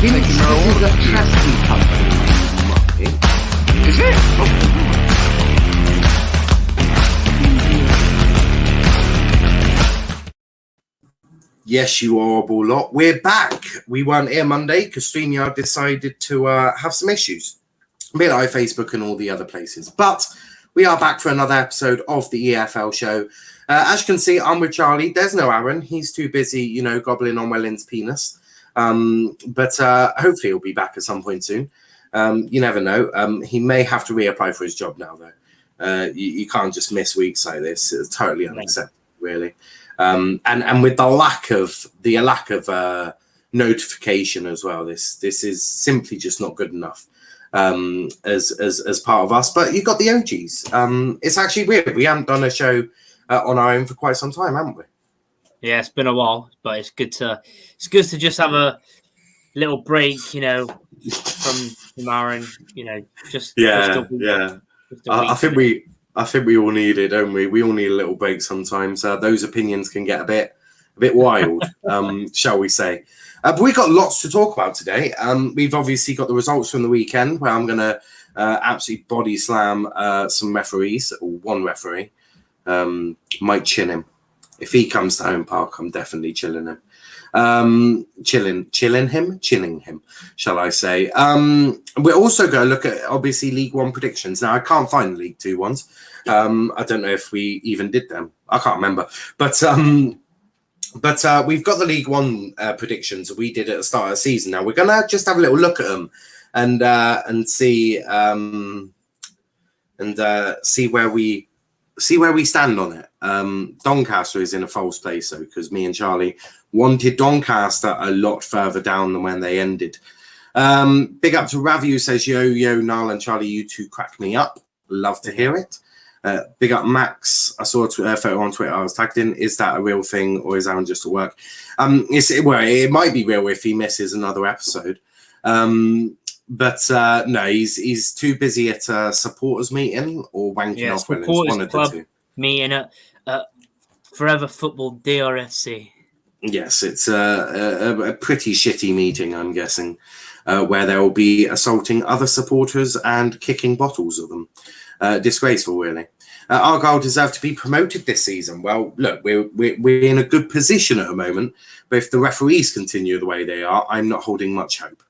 Taking This is a chassis company. Is it? Oh. Yes, you horrible lot. We're back. We weren't here Monday because StreamYard decided to have some issues. A bit like Facebook and all the other places. But we are back for another episode of the EFL show. As you can see, I'm with Charlie. There's no Aaron. He's too busy, gobbling on Wellin's penis. But hopefully he'll be back at some point soon. You never know. He may have to reapply for his job now, though. You can't just miss weeks like this. It's totally unacceptable, really. And with the lack of notification as well, this is simply just not good enough as part of us. But you got the OGs. It's actually weird. We haven't done a show on our own for quite some time, haven't we? Yeah, it's been a while, but it's good to just have a little break, from Aaron, just I think we all need it, don't we? We all need a little break sometimes. Those opinions can get a bit wild, shall we say. But we got lots to talk about today. We've obviously got the results from the weekend where I'm going to absolutely body slam some referees, or one referee. Might chin him. If he comes to Home Park, I'm definitely chilling him. Chinning him, shall I say. We're also going to look at, obviously, League One predictions. Now, I can't find the League Two ones. I don't know if we even did them. I can't remember. But we've got the League One predictions we did at the start of the season. Now, we're going to just have a little look at them and see where we stand on it. Doncaster is in a false place, though, because me and Charlie wanted Doncaster a lot further down than when they ended. Big up to Ravi, who says, yo, Niall and Charlie, you two crack me up. Love to hear it. Big up Max. I saw a photo on Twitter I was tagged in. Is that a real thing, or is Aaron just at work? It might be real if he misses another episode. But no, he's too busy at a supporters meeting or wanking off. Supporters club meeting at Forever Football DRFC. Yes, it's a pretty shitty meeting, I'm guessing, where they will be assaulting other supporters and kicking bottles of them. Disgraceful, really. Argyle deserve to be promoted this season. Well, look, we're in a good position at the moment, but if the referees continue the way they are, I'm not holding much hope.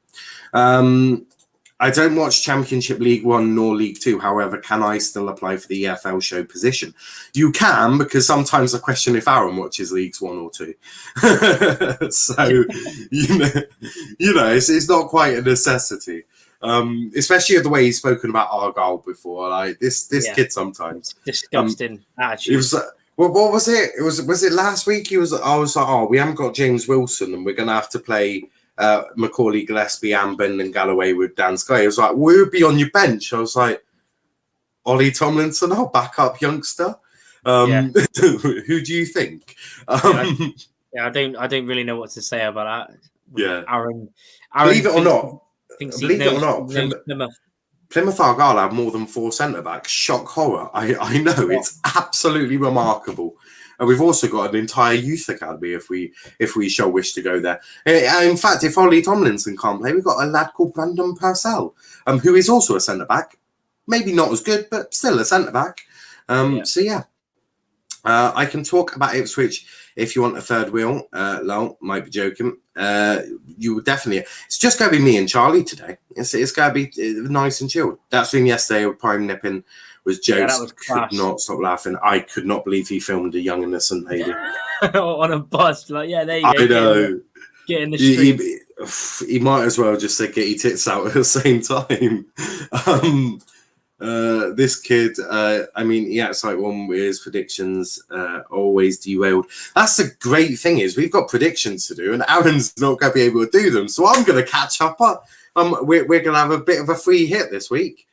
I don't watch Championship League 1 nor League 2. However, can I still apply for the EFL show position? You can, because sometimes I question if Aaron watches Leagues 1 or 2. So, it's not quite a necessity. Especially the way he's spoken about Argyle before. Like this kid sometimes. Disgusting attitude. It was what was it? Was it last week? I was like, we haven't got James Wilson and we're gonna have to play Macaulay, Gillespie, Ambin and Galloway with Dan Sky. I was like, we'll be on your bench. I was like, Ollie Tomlinson, our backup youngster. Who do you think? I don't really know what to say about that. Yeah, Aaron believe it or not, Plymouth. Plymouth Argyle have more than 4 centre backs. Shock horror. I know, it's absolutely remarkable. And we've also got an entire youth academy if we shall wish to go there. In fact, if Ollie Tomlinson can't play, we've got a lad called Brandon Purcell, who is also a centre back. Maybe not as good, but still a centre back. So yeah. I can talk about Ipswich if you want a third wheel. Lowe might be joking. You would definitely. It's just going to be me and Charlie today. It's going to be nice and chilled. That stream yesterday with Prime Nipping was jokes. That was could not stop laughing. I could not believe he filmed a young innocent lady on a bus. Like, yeah, there you go. I know. Get in the street. He might as well just say get your tits out at the same time. This kid, he acts like one with his predictions, always derailed. That's the great thing is we've got predictions to do and Aaron's not going to be able to do them. So I'm going to catch up. We're going to have a bit of a free hit this week.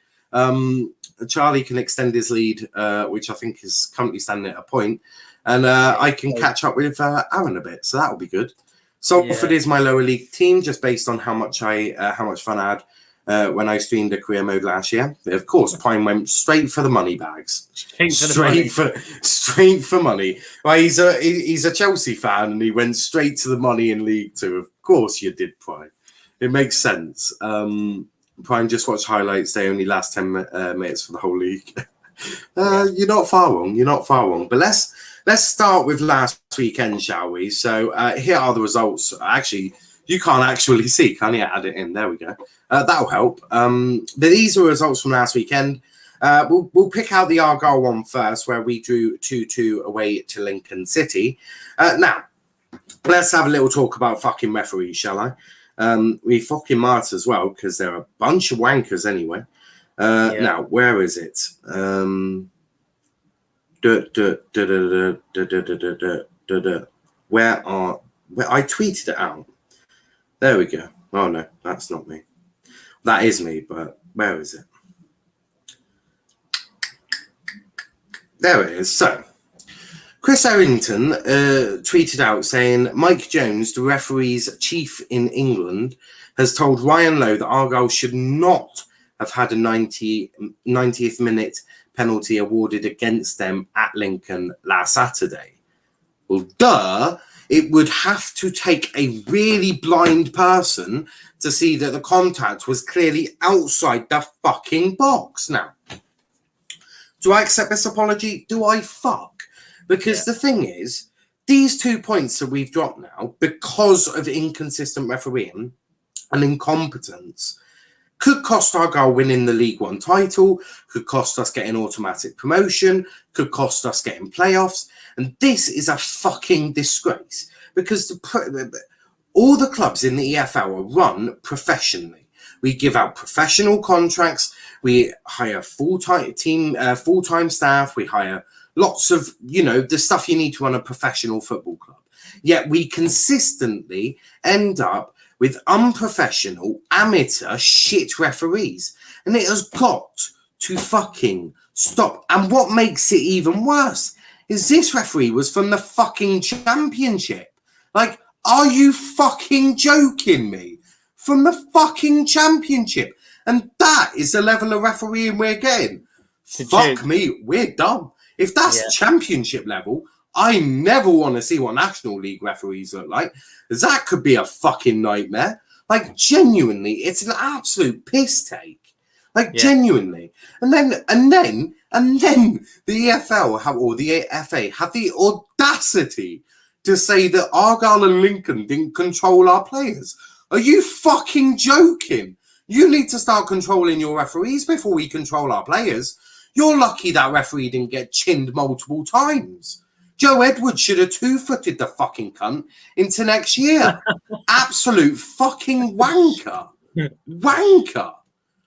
Charlie can extend his lead, which I think is currently standing at a point. And I can catch up with Aaron a bit. So that'll be good. Salford is my lower league team, just based on how much fun I had when I streamed a career mode last year. Of course, Prime went straight for the money bags. Straight for money. Well, he's a Chelsea fan and he went straight to the money in League Two. Of course you did, Prime. It makes sense. Prime just watch highlights. They only last 10 minutes for the whole league. You're not far wrong. You're not far wrong. But let's start with last weekend, shall we? So here are the results. Actually, you can't actually see, can you? Add it in. There we go. That'll help. These are results from last weekend. We'll pick out the Argyle one first, where we drew 2-2 away to Lincoln City. Now, let's have a little talk about fucking referees, shall I? We fucking might as well, because they're a bunch of wankers anyway. Now, where is it? Where I tweeted it out. There we go. Oh no, that's not me. That is me, but where is it? There it is. So, Chris Errington tweeted out saying, Mike Jones, the referee's chief in England, has told Ryan Lowe that Argyle should not have had a 90th minute penalty awarded against them at Lincoln last Saturday. Well, duh, it would have to take a really blind person to see that the contact was clearly outside the fucking box. Now, do I accept this apology? Do I fuck? Because the thing is, these 2 points that we've dropped now, because of inconsistent refereeing and incompetence, could cost Argyle winning the League One title, could cost us getting automatic promotion, could cost us getting playoffs. And this is a fucking disgrace, because all the clubs in the EFL are run professionally. We give out professional contracts. We hire full-time staff. We hire lots of, the stuff you need to run a professional football club. Yet we consistently end up with unprofessional, amateur, shit referees. And it has got to fucking stop. And what makes it even worse is this referee was from the fucking Championship. Like, are you fucking joking me? From the fucking Championship. And that is the level of refereeing we're getting. Fuck me, we're done. If that's Championship level, I never want to see what National League referees look like. That could be a fucking nightmare. Like, genuinely, it's an absolute piss take. Like, genuinely. And then the EFL or the FA have the audacity to say that Argyle and Lincoln didn't control our players. Are you fucking joking? You need to start controlling your referees before we control our players. You're lucky that referee didn't get chinned multiple times. Joe Edwards should have two-footed the fucking cunt into next year. Absolute fucking wanker. Wanker.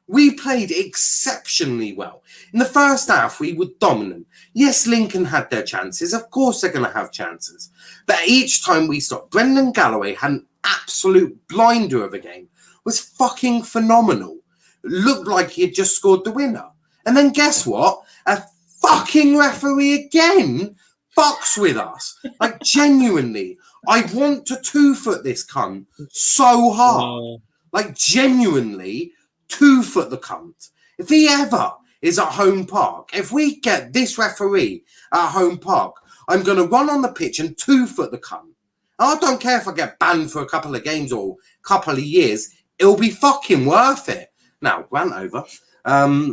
We played exceptionally well. In the first half, we were dominant. Yes, Lincoln had their chances. Of course they're going to have chances. But each time we stopped, Brendan Galloway had an absolute blinder of a game. Was fucking phenomenal. Looked like he had just scored the winner. And then guess what? A fucking referee again fucks with us. Like, genuinely, I want to two-foot this cunt so hard. Like, genuinely, two-foot the cunt. If he ever is at Home Park, if we get this referee at Home Park, I'm going to run on the pitch and two-foot the cunt. I don't care if I get banned for a couple of games or a couple of years. It'll be fucking worth it. Now, rant over. I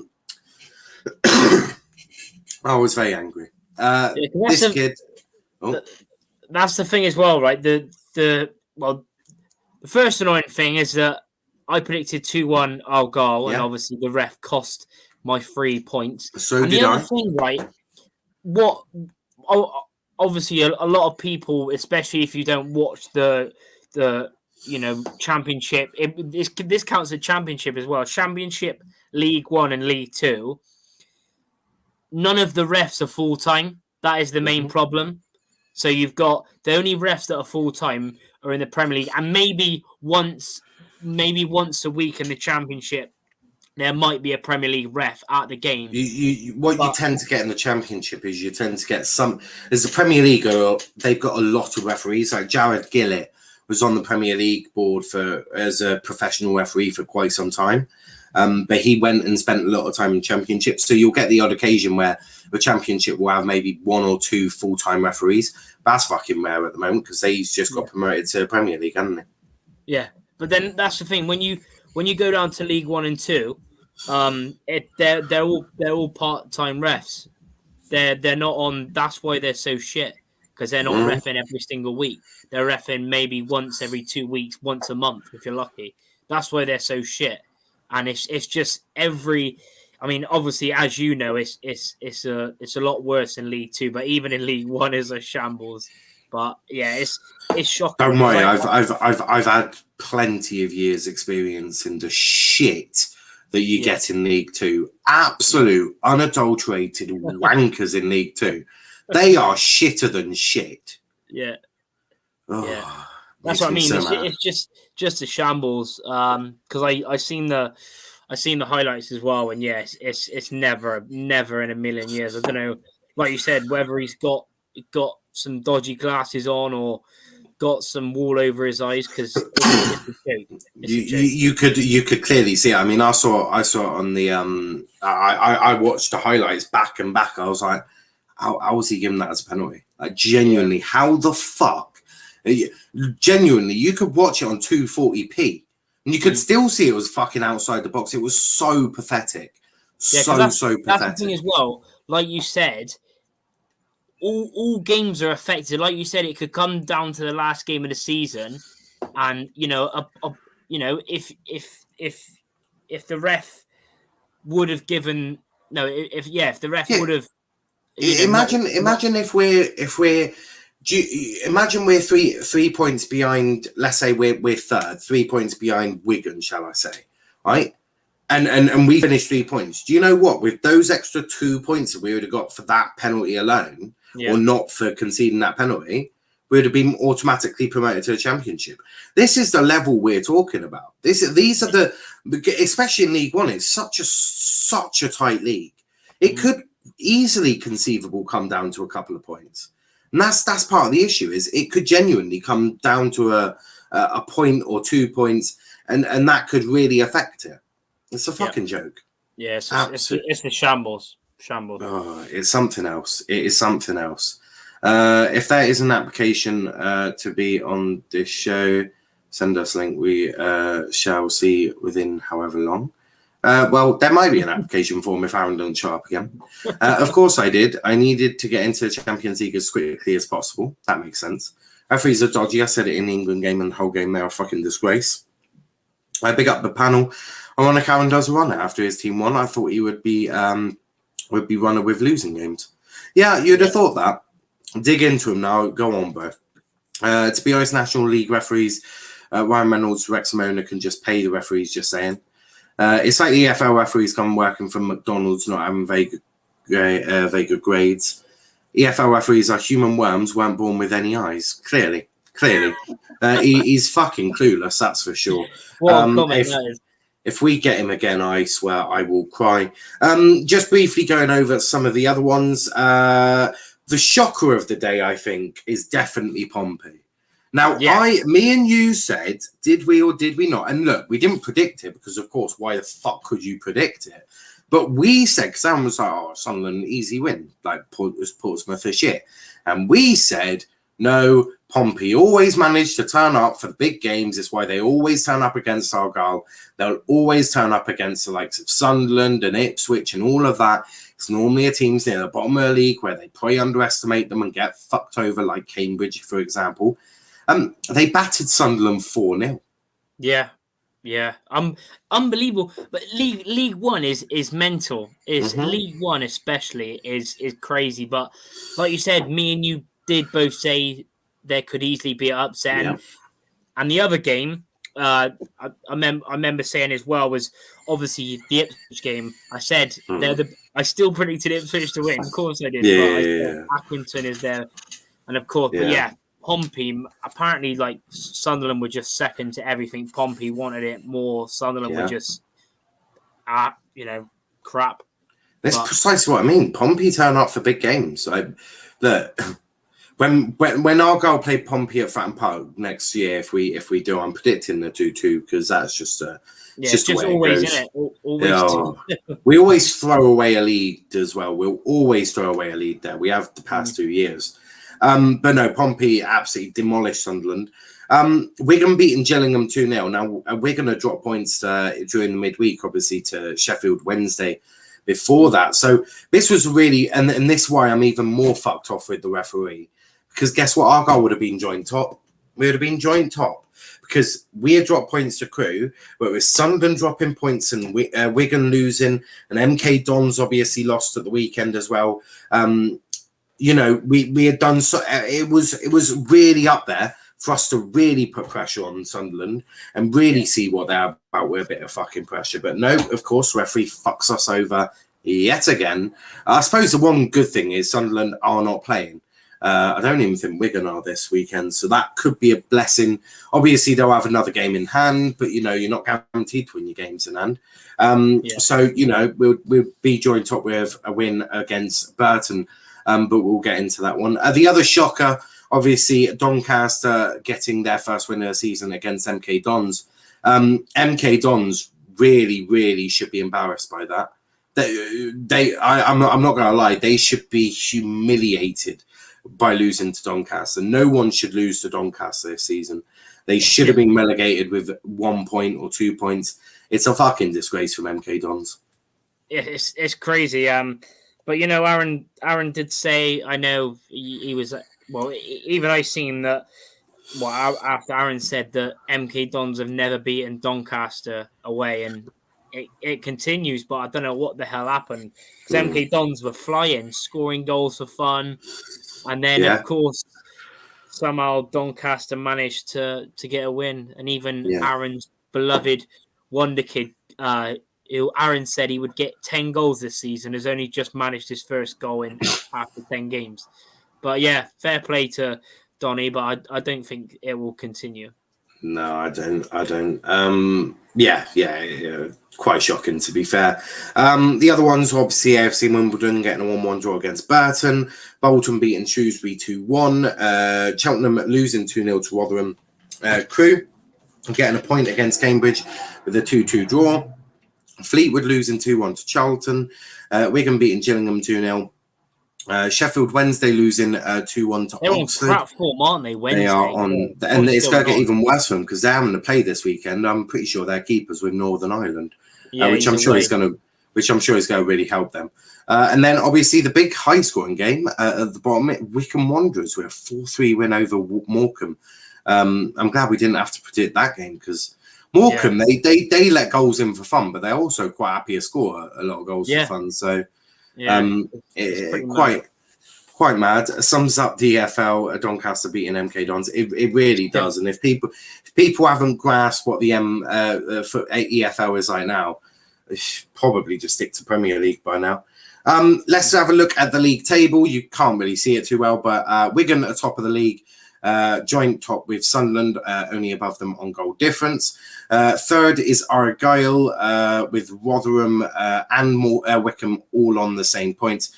was very angry. This kid. Oh. That's the thing as well, right? The first annoying thing is that I predicted 2-1 Argyle, and obviously the ref cost my 3 points. So and did the I. other thing, right? Obviously, a lot of people, especially if you don't watch the Championship, this counts as Championship as well. Championship, League One, and League Two. None of the refs are full time. That is the main problem. So you've got the only refs that are full time are in the Premier League, and maybe once a week in the Championship, there might be a Premier League ref at the game. You tend to get in the Championship is you tend to get some. As the Premier League, they've got a lot of referees. Like Jared Gillett was on the Premier League board as a professional referee for quite some time. But he went and spent a lot of time in Championship. So you'll get the odd occasion where the Championship will have maybe 1 or 2 full-time referees. That's fucking rare at the moment because he's just got promoted to the Premier League, hasn't he? Yeah. But then that's the thing when you go down to League 1 and 2, they're all part-time refs. They're not on. That's why they're so shit, because they're not reffing every single week. They're reffing maybe once every 2 weeks, once a month if you're lucky. That's why they're so shit. And it's just every. I mean, obviously, as you know, it's a lot worse in League 2, but even in League 1 is a shambles. But yeah, it's shocking. Don't worry, I've had plenty of years' experience in the shit that you get in League 2. Absolute, unadulterated wankers in League 2. They are shitter than shit. Yeah. Oh, yeah. That's what I mean. It's just a shambles. Because I seen the highlights as well, and yes, it's never in a million years. I don't know, like you said, whether he's got some dodgy glasses on or got some wool over his eyes, because it's a joke. You could clearly see it. I mean, I saw it on the I watched the highlights back and back. I was like, how was he giving that as a penalty? Like, genuinely, how the fuck? Genuinely, you could watch it on 240p and you could still see it was fucking outside the box. It was so pathetic. So pathetic. That's the thing as well. Like you said, all games are affected. Like you said, it could come down to the last game of the season, and if the ref would have given if the ref would have imagine if we're imagine we're three points behind. Let's say we're third, 3 points behind Wigan, shall I say, right? And we finished 3 points. Do you know what? With those extra 2 points that we would have got for that penalty alone, or not for conceding that penalty, we would have been automatically promoted to the Championship. This is the level we're talking about. These are the, especially in League 1, it's such a tight league. It could easily conceivable come down to a couple of points. And that's part of the issue, is it could genuinely come down to a point or 2 points, and that could really affect it. It's a fucking joke. Yeah, it's a shambles. Oh, it's something else. It is something else. If there is an application to be on this show, send us a link. We shall see within however long. Well, there might be an application form if Aaron doesn't show up again. Of course I did. I needed to get into the Champions League as quickly as possible. That makes sense. Referees are dodgy. I said it in the England game and the whole game. They're a fucking disgrace. I big up the panel. I want Aaron does run it after his team won. I thought he would be runner with losing games. Yeah, you'd have thought that. Dig into him now. Go on, bro. To be honest, National League referees, Ryan Reynolds, Rex Mona can just pay the referees, just saying. It's like the EFL referees come working from McDonald's, not having very good grades. EFL referees are human worms, weren't born with any eyes. Clearly. He's fucking clueless, that's for sure. If we get him again, I swear I will cry. Just briefly going over some of the other ones. The shocker of the day, I think, is definitely Pompey. Now, me and you said, did we or did we not? And look, we didn't predict it because, of course, why the fuck could you predict it? But we said, because Sam was like, oh, Sunderland, easy win. Like, Portsmouth is shit. And we said, no, Pompey always manage to turn up for the big games. It's why they always turn up against Argyle. They'll always turn up against the likes of Sunderland and Ipswich and all of that. It's normally a teams near the bottom of the league where they probably underestimate them and get fucked over, like Cambridge, for example. They battered Sunderland 4-0. Yeah. Unbelievable. But League One is mental. League One especially is crazy. But like you said, me and you did both say there could easily be an upset. Yeah. And the other game, I remember saying as well, was obviously the Ipswich game. I said I still predicted Ipswich to win. Of course I did. Yeah. Accrington is there, and of course, but yeah. Pompey, apparently, like, Sunderland were just second to everything. Pompey wanted it more. Sunderland were just, crap. That's precisely what I mean. Pompey turn up for big games. Look, when Argyle play Pompey at Fratton Park next year, if we do, I'm predicting the 2-2 because that's just just the way always, it goes. Always we always throw away a lead as well. We'll always throw away a lead there. We have the past 2 years. But no, Pompey absolutely demolished Sunderland. Wigan beating Gillingham 2-0. Now, we're going to drop points during the midweek, obviously, to Sheffield Wednesday before that. So this was really, and this is why I'm even more fucked off with the referee. Because guess what? Argyle would have been joint top. We would have been joint top. Because we had dropped points to Crewe, but it was Sunderland dropping points and Wigan losing, and MK Dons obviously lost at the weekend as well. You know, we had done so. It was really up there for us to really put pressure on Sunderland and really see what they're about with a bit of fucking pressure. But no, of course, referee fucks us over yet again. I suppose the one good thing is Sunderland are not playing. I don't even think Wigan are this weekend, so that could be a blessing. Obviously, they'll have another game in hand, but you know you're not guaranteed to win your games in hand. So you know we'll be joined top with a win against Burton, but we'll get into that one. The other shocker, obviously, Doncaster getting their first win of the season against MK Dons. MK Dons really should be embarrassed by that. I'm not going to lie, they should be humiliated by losing to Doncaster. No one should lose to Doncaster this season. They should have been relegated with 1 point or 2 points. It's a fucking disgrace from MK Dons. Yeah, it's crazy. But you know, Aaron did say, I know he was, well, even I seen that, well, after Aaron said that MK Dons have never beaten Doncaster away, and it continues, but I don't know what the hell happened, because MK Dons were flying, scoring goals for fun. And then, of course, somehow Doncaster managed to get a win. And even Aaron's beloved wonder kid, who Aaron said he would get 10 goals this season, has only just managed his first goal in after 10 games. But yeah, fair play to Donny, but I don't think it will continue. No, I don't. Yeah. Quite shocking, to be fair. The other ones, obviously, AFC Wimbledon getting a 1-1 draw against Burton. Bolton beating Shrewsbury 2-1. Cheltenham losing 2-0 to Rotherham. Crewe getting a point against Cambridge with a 2-2 draw. Fleetwood losing 2-1 to Charlton. Wigan beating Gillingham 2-0. Sheffield Wednesday losing 2-1 to They're Oxford. on crap form, aren't they? Wednesday. They are on, and it's going to get even worse for them because they're having to play this weekend. I'm pretty sure they're keepers with Northern Ireland, which I'm sure is going to really help them. And then obviously the big high-scoring game at the bottom, Wickham Wanderers with a 4-3 win over Morecambe. I'm glad we didn't have to predict that game because Morecambe they let goals in for fun, but they're also quite happy to score a lot of goals for fun. So. Quite mad. Sums up the EFL, Doncaster beating MK Dons. It really does. And if people haven't grasped what the EFL is like now, probably just stick to Premier League by now. Let's have a look at the league table. You can't really see it too well, but Wigan at the top of the league, joint top with Sunderland, only above them on goal difference. Third is Argyle with Rotherham and Wickham all on the same points.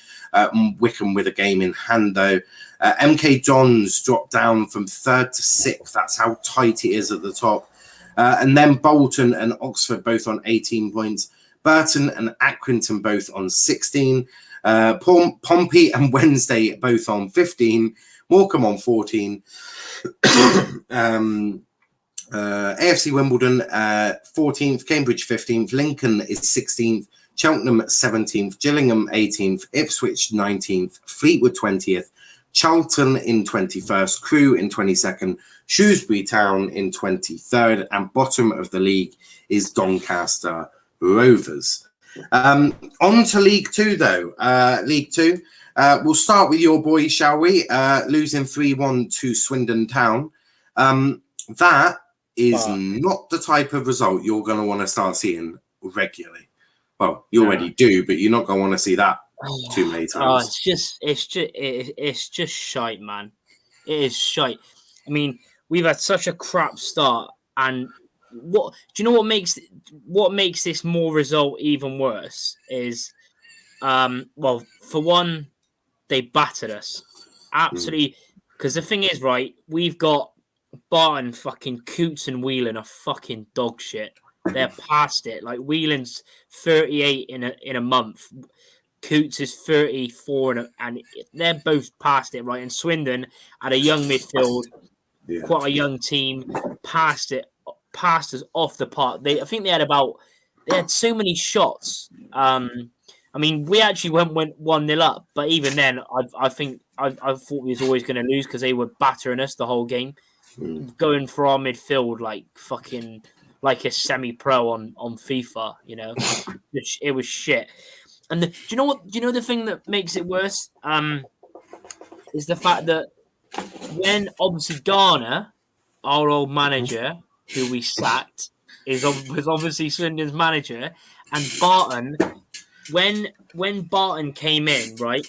Wickham with a game in hand, though. MK Dons dropped down from third to sixth. That's how tight it is at the top. And then Bolton and Oxford both on 18 points. Burton and Accrington both on 16. Pompey and Wednesday both on 15. Morecambe on 14. AFC Wimbledon 14th. Cambridge 15th. Lincoln is 16th. Cheltenham 17th, Gillingham 18th, Ipswich 19th, Fleetwood 20th, Charlton in 21st, Crewe in 22nd, Shrewsbury Town in 23rd, and bottom of the league is Doncaster Rovers. On to League Two, though. League Two, we'll start with your boys, shall we? Losing 3-1 to Swindon Town. That is not the type of result you're going to want to start seeing regularly. Well, you already do, but you're not going to want to see that too many times. It's just shite, man. It is shite. I mean, we've had such a crap start, and do you know what makes this more result even worse? Is well, for one, they battered us absolutely. Because the thing is, right, we've got Barton, fucking Coots, and Whelan are fucking dog shit. They're past it. Like Whelan's 38 in a month. Coots is 34 and they're both past it, right? And Swindon had a young midfield quite a young team, passed us off the park. I think they had so many shots. I mean, we actually went 1-0 up, but even then, I think I thought we was always going to lose because they were battering us the whole game, going for our midfield like a semi-pro on FIFA. You know, it was shit. And do you know what? Do you know the thing that makes it worse? Is the fact that when obviously Garner, our old manager, who we sacked, was obviously Swindon's manager, and Barton. When Barton came in, right,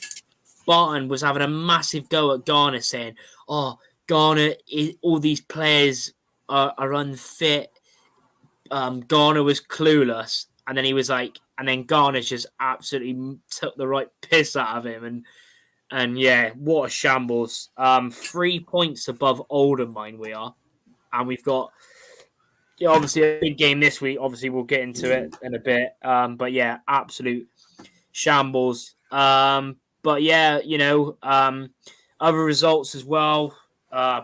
Barton was having a massive go at Garner, saying, "Oh, Garner, all these players are unfit. Garner was clueless," and then he was like, and then Garner just absolutely took the right piss out of him, and yeah, what a shambles. 3 points above Oldham, mine we are, and we've got. Yeah, obviously a big game this week. Obviously, we'll get into it in a bit. But yeah, absolute shambles. But yeah, other results as well.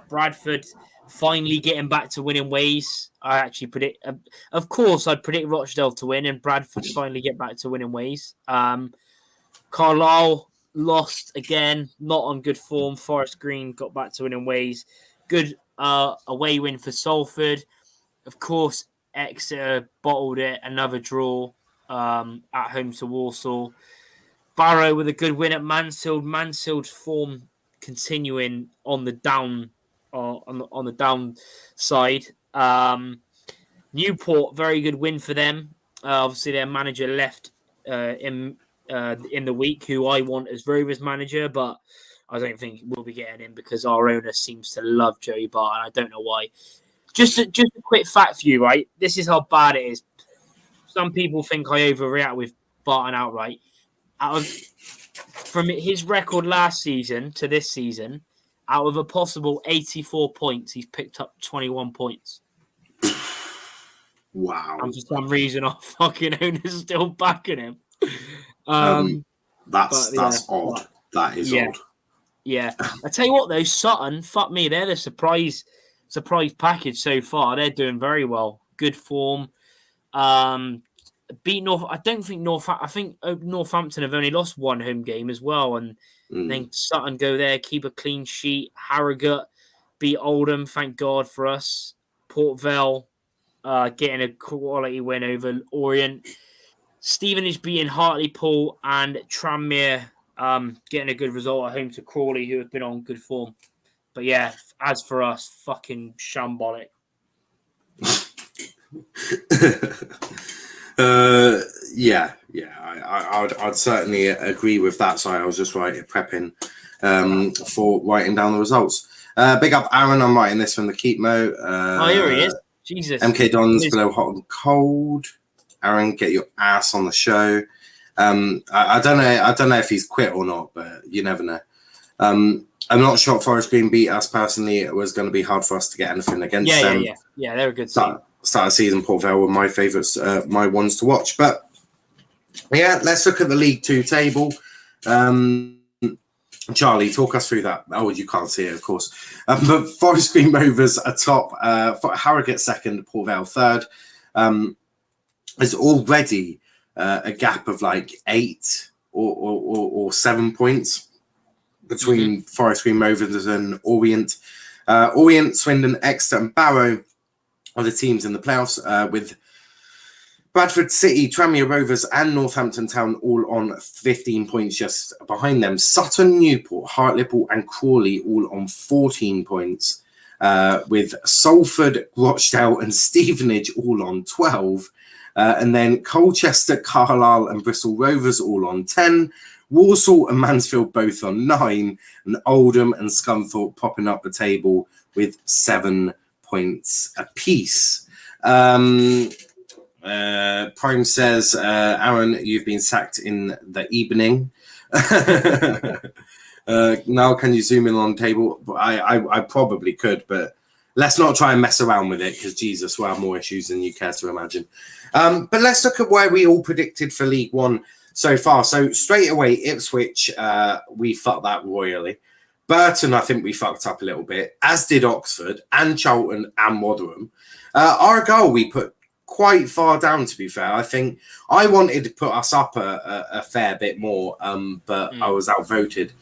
Bradford finally getting back to winning ways. I actually predict, of course, I'd predict Rochdale to win, and Bradford finally get back to winning ways. Carlisle lost again, not on good form. Forest Green got back to winning ways. Good away win for Salford. Of course, Exeter bottled it. Another draw at home to Walsall. Barrow with a good win at Mansfield. Mansfield's form continuing on the down on the downside. Newport, very good win for them. Obviously, their manager left in the week, who I want as Rovers manager, but I don't think we'll be getting him because our owner seems to love Joey Barton. I don't know why. Just a quick fact for you, right? This is how bad it is. Some people think I overreact with Barton outright. From his record last season to this season, out of a possible 84 points, he's picked up 21 points. Wow. And for some reason, our fucking owner's still backing him. That's odd. That is odd. Yeah. I tell you what, though, Sutton, fuck me, they're the surprise package so far. They're doing very well. Good form. Beat North. I think Northampton have only lost one home game as well, and then Sutton go there, keep a clean sheet. Harrogate beat Oldham. Thank God for us. Port Vale getting a quality win over Orient. Stevenage beating Hartlepool, and Tranmere getting a good result at home to Crawley, who have been on good form. But yeah, as for us, fucking shambolic. I'd certainly agree with that. Sorry, I was just prepping for writing down the results. Big up Aaron, I'm writing this from the Keep Mo. Here he is. Jesus. MK Dons below hot and cold. Aaron, get your ass on the show. I don't know if he's quit or not, but you never know. I'm not sure Forest Green beat us personally. It was going to be hard for us to get anything against them. Yeah, they're a good team. Start of season, Port Vale were my favourites, my ones to watch. But yeah, let's look at the League Two table. Charlie, talk us through that. Oh, you can't see it, of course. But Forest Green Rovers are top, Harrogate second, Port Vale third. There's already a gap of like 8 or 7 points between Forest Green Rovers and Orient. Orient, Swindon, Exeter and Barrow are the teams in the playoffs, with Bradford City, Tranmere Rovers and Northampton Town all on 15 points just behind them. Sutton, Newport, Hartlepool and Crawley all on 14 points, with Salford, Rochdale and Stevenage all on 12. And then Colchester, Carlisle and Bristol Rovers all on 10. Walsall and Mansfield both on 9. And Oldham and Scunthorpe popping up the table with 7 points apiece. Prime says, Aaron, you've been sacked in the evening. Now, can you zoom in on the table? I probably could, but let's not try and mess around with it because Jesus, we'll have more issues than you care to imagine. But let's look at where we all predicted for League One so far. So straight away, Ipswich, we fucked that royally. Burton, I think we fucked up a little bit, as did Oxford and Charlton and Rotherham. Argyle, we put quite far down, to be fair. I think I wanted to put us up a fair bit more, but I was outvoted.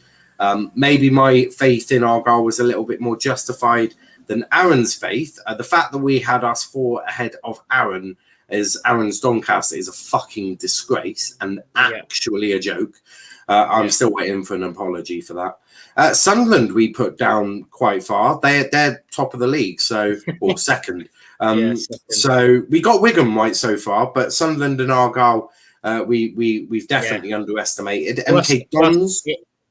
Maybe my faith in Argyle was a little bit more justified than Aaron's faith. The fact that we had us 4 ahead of Aaron is Aaron's Doncaster is a fucking disgrace and actually a joke. I'm still waiting for an apology for that. Sunderland we put down quite far. They're top of the league, so or second. Second. So we got Wickham right so far, but Sunderland and Argyle we've definitely underestimated. MK Dons,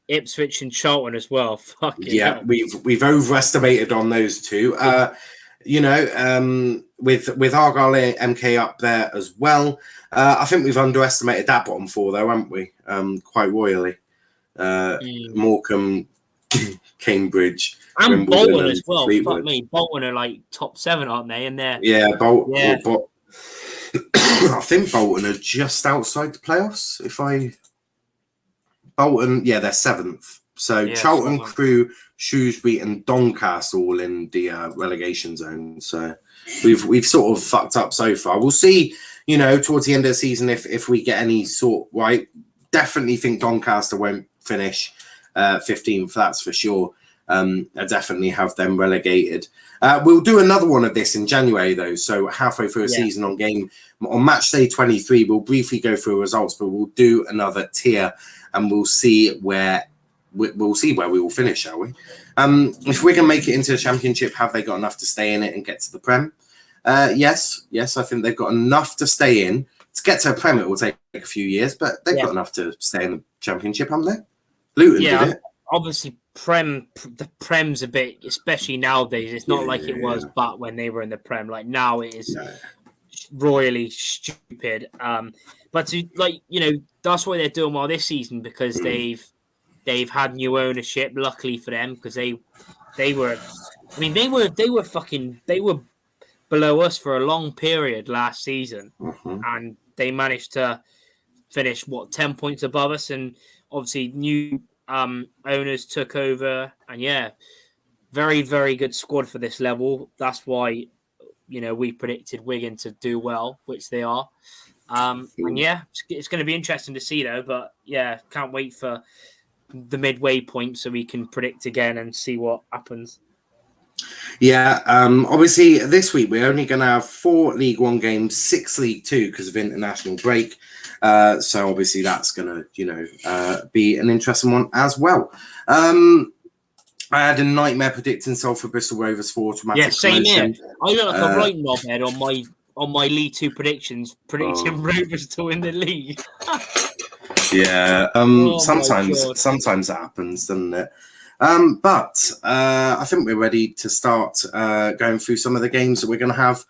Ipswich and Charlton as well. Fucking hell. we've overestimated on those two. With Argyle and MK up there as well. I think we've underestimated that bottom 4 though, haven't we? Quite royally. Morecambe, Cambridge, and Wimbledon Bolton as well. Fleetwood. Fuck me, Bolton are like top 7, aren't they? And they're Bolton. Yeah. I think Bolton are just outside the playoffs. Bolton, they're 7th. So Charlton, Crewe, Shrewsbury, and Doncaster all in the relegation zone. So we've sort of fucked up so far. We'll see. Towards the end of the season, if we get any sort right. Definitely think Doncaster won't finish 15th. That's for sure. I definitely have them relegated. We'll do another one of this in January, though. So halfway through a season on match day 23, we'll briefly go through results, but we'll do another tier and we'll see where we will finish, shall we? If we can make it into the Championship, have they got enough to stay in it and get to the Prem? Yes, I think they've got enough to stay in. To get to a Prem, it will take a few years, but they've got enough to stay in the Championship, haven't they? Luton did it. Obviously, the Prem's a bit, especially nowadays. It's not like it was back when they were in the Prem. Like now, it is royally stupid. But that's why they're doing well this season because they've had new ownership. Luckily for them, because they were below us for a long period last season, and they managed to finish 10 points above us, and obviously new owners took over, and very, very good squad for this level. That's why we predicted Wigan to do well, which they are. It's going to be interesting to see though, but can't wait for the midway point so we can predict again and see what happens. Obviously this week we're only going to have 4 League One games, 6 League Two because of international break. So obviously that's going to, be an interesting one as well. I had a nightmare predicting Salford Bristol Rovers for automatic same promotion. here. I look like a right knobhead on my League Two predictions, predicting Rovers to win the league. Sometimes that happens, doesn't it? But I think we're ready to start going through some of the games that we're going to have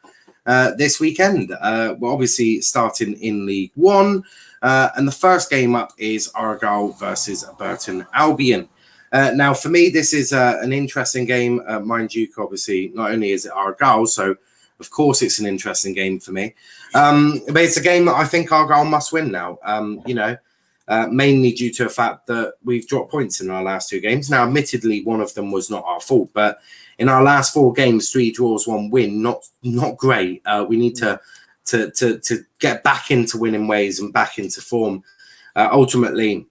this weekend. We're obviously starting in League One, and the first game up is Argyle versus Burton Albion. Now, for me, this is an interesting game. Mind you, obviously, not only is it Argyle, so of course it's an interesting game for me. But it's a game that I think Argyle must win now. Mainly due to the fact that we've dropped points in our last 2 games. Now, admittedly, one of them was not our fault, but in our last 4 games, 3 draws, 1 win, not great. We need to get back into winning ways and back into form. Ultimately,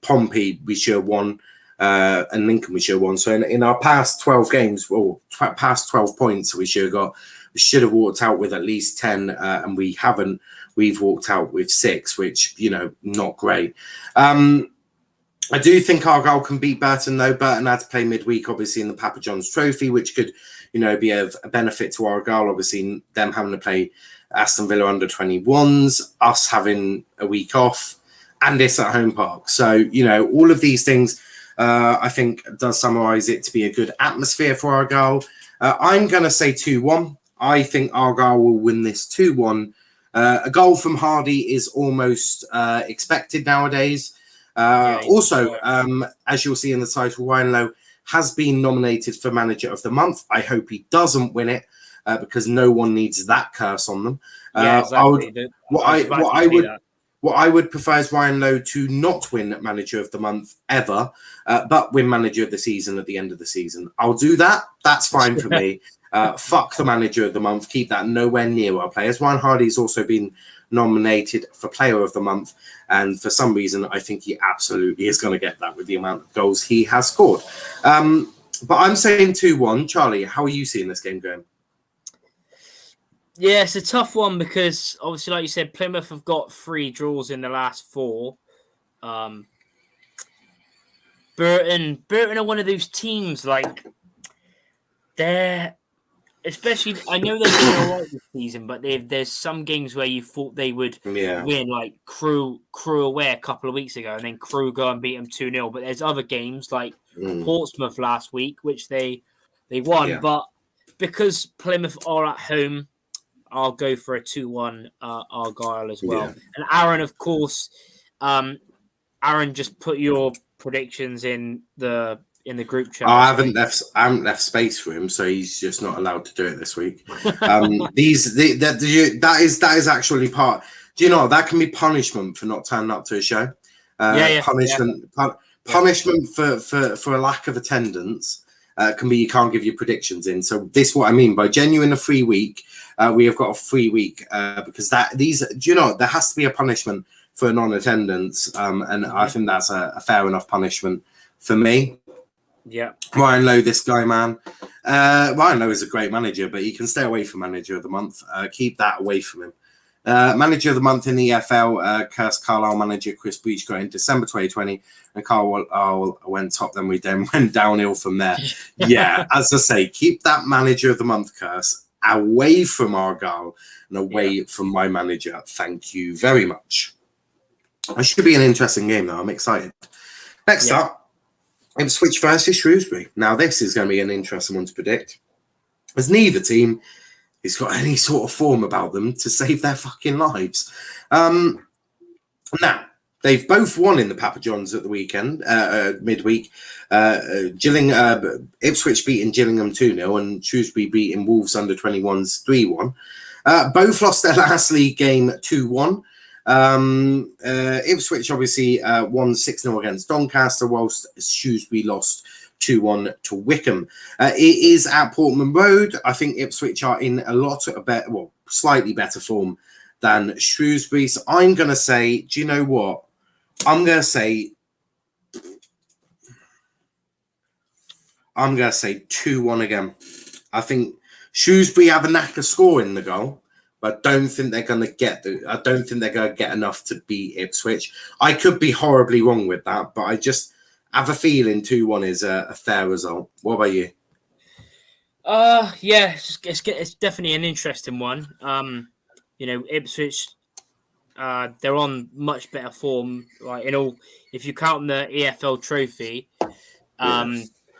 Pompey we should have won, and Lincoln we should have won. So in our past 12 games, or past 12 points, we should have walked out with at least 10, and we haven't. We've walked out with 6, which, not great. I do think Argyle can beat Burton, though. Burton had to play midweek, obviously, in the Papa John's Trophy, which could, be of a benefit to Argyle. Obviously, them having to play Aston Villa under 21s, us having a week off, and this at home park. So, all of these things, I think, does summarise it to be a good atmosphere for Argyle. I'm going to say 2-1. I think Argyle will win this 2-1. A goal from Hardy is almost expected nowadays. Also, as you'll see in the title, Ryan Lowe has been nominated for Manager of the Month. I hope he doesn't win it because no one needs that curse on them. Exactly. What I would prefer is Ryan Lowe to not win Manager of the Month ever, but win Manager of the Season at the end of the season. I'll do that. That's fine for me. Fuck the Manager of the Month. Keep that nowhere near our players. Ryan Hardy's also been nominated for Player of the Month, and for some reason, I think he absolutely is going to get that with the amount of goals he has scored. But I'm saying 2-1. Charlie, how are you seeing this game going? Yeah, it's a tough one because obviously, like you said, Plymouth have got 3 draws in the last 4. Burton are one of those teams, like, they're, especially, I know they've been all right this season, but there's some games where you thought they would win, like Crew away a couple of weeks ago, and then Crew go and beat them 2-0. But there's other games like Portsmouth last week, which they won. But because Plymouth are at home, I'll go for a 2-1 Argyle as well. Yeah. And Aaron, of course, Aaron, just put your predictions in the group chat. I haven't left space for him, so he's just not allowed to do it this week. That is actually part. Do you know that can be punishment for not turning up to a show? Punishment for a lack of attendance. Can be you can't give your predictions in. So this is what I mean by genuine a free week. We have got a free week because there has to be a punishment for non-attendance, and I think that's a fair enough punishment for me. Yeah, Ryan Lowe, this guy, man. Ryan Lowe is a great manager, but he can stay away from Manager of the Month. Keep that away from him. Manager of the Month in the EFL, Carlisle manager Chris Breach got in December 2020, and Carlisle went top, then went downhill from there. Yeah, as I say, keep that Manager of the Month curse away from Argyle and away from my manager. Thank you very much. It should be an interesting game, though. I'm excited. Next up, Ipswich versus Shrewsbury. Now, this is going to be an interesting one to predict, as neither team has got any sort of form about them to save their fucking lives. Now, they've both won in the Papa Johns at the weekend, midweek. Ipswich beating Gillingham 2-0 and Shrewsbury beating Wolves under-21s 3-1. Both lost their last league game 2-1. Ipswich obviously won 6-0 against Doncaster, whilst Shrewsbury lost 2-1 to Wickham. It is at Portman Road. I think Ipswich are in a lot of slightly better form than Shrewsbury. So I'm going to say, do you know what? I'm going to say 2-1 again. I think Shrewsbury have a knack of scoring the goal, but I don't think they're going to get enough to beat Ipswich. I could be horribly wrong with that, but I just have a feeling 2-1 is a fair result. What about you? It's definitely an interesting one. Ipswich, they're on much better form. Like if you count the EFL trophy,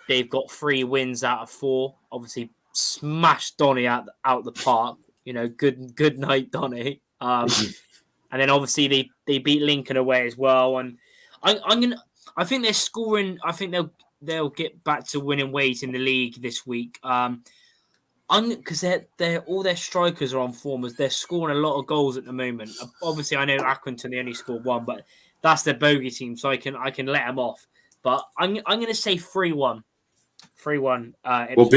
they've got 3 wins out of 4. Obviously, smashed Donny out the park. Good night, Donny. And then obviously they beat Lincoln away as well. And I think they're scoring. I think they'll get back to winning ways in the league this week. Because they're all their strikers are on form, as they're scoring a lot of goals at the moment. Obviously, I know Accrington they only scored 1, but that's their bogey team, so I can let them off. But I'm going to say 3-1. 3-1. Well,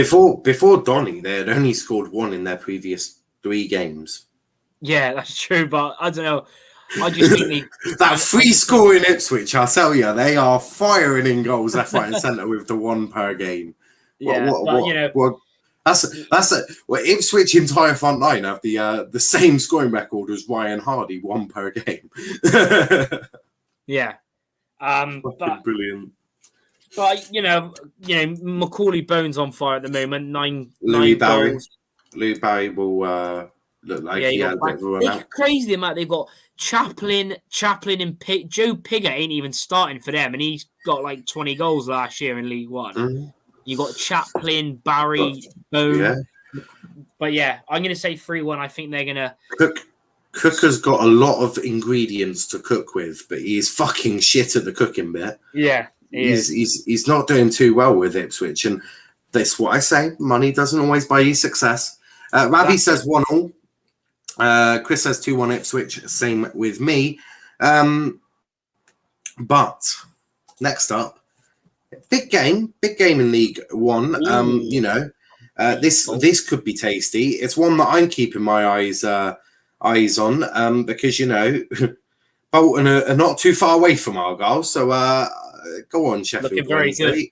before Donny, they had only scored 1 in their previous 3 games. Yeah, that's true, but I don't know. I just think that free score in Ipswich, I'll tell you, they are firing in goals left, right, and centre with the 1 per game. Yeah, Ipswich entire front line have the same scoring record as Ryan Hardy, 1 per game. Yeah, but brilliant. But Macaulay Bone's on fire at the moment. 9 Barry. goals. Louis Barry will look like he had a bit of a run out. It's crazy the amount they've got. Chaplin, and Joe Pigott ain't even starting for them, and he's got like 20 goals last year in League One. Mm-hmm. You got Chaplin, Barry, Bone. Yeah. But yeah, I'm going to say 3-1. I think they're going to... Cook has got a lot of ingredients to cook with, but he's fucking shit at the cooking bit. Yeah, he's not doing too well with Ipswich, and that's what I say. Money doesn't always buy you success. Ravi says 1-1. Chris says 2-1 Ipswich. Same with me. But next up, big game in League One. This could be tasty. It's one that I'm keeping my eyes on because Bolton are not too far away from Argyle. So go on, Sheffield Looking very Wednesday. good.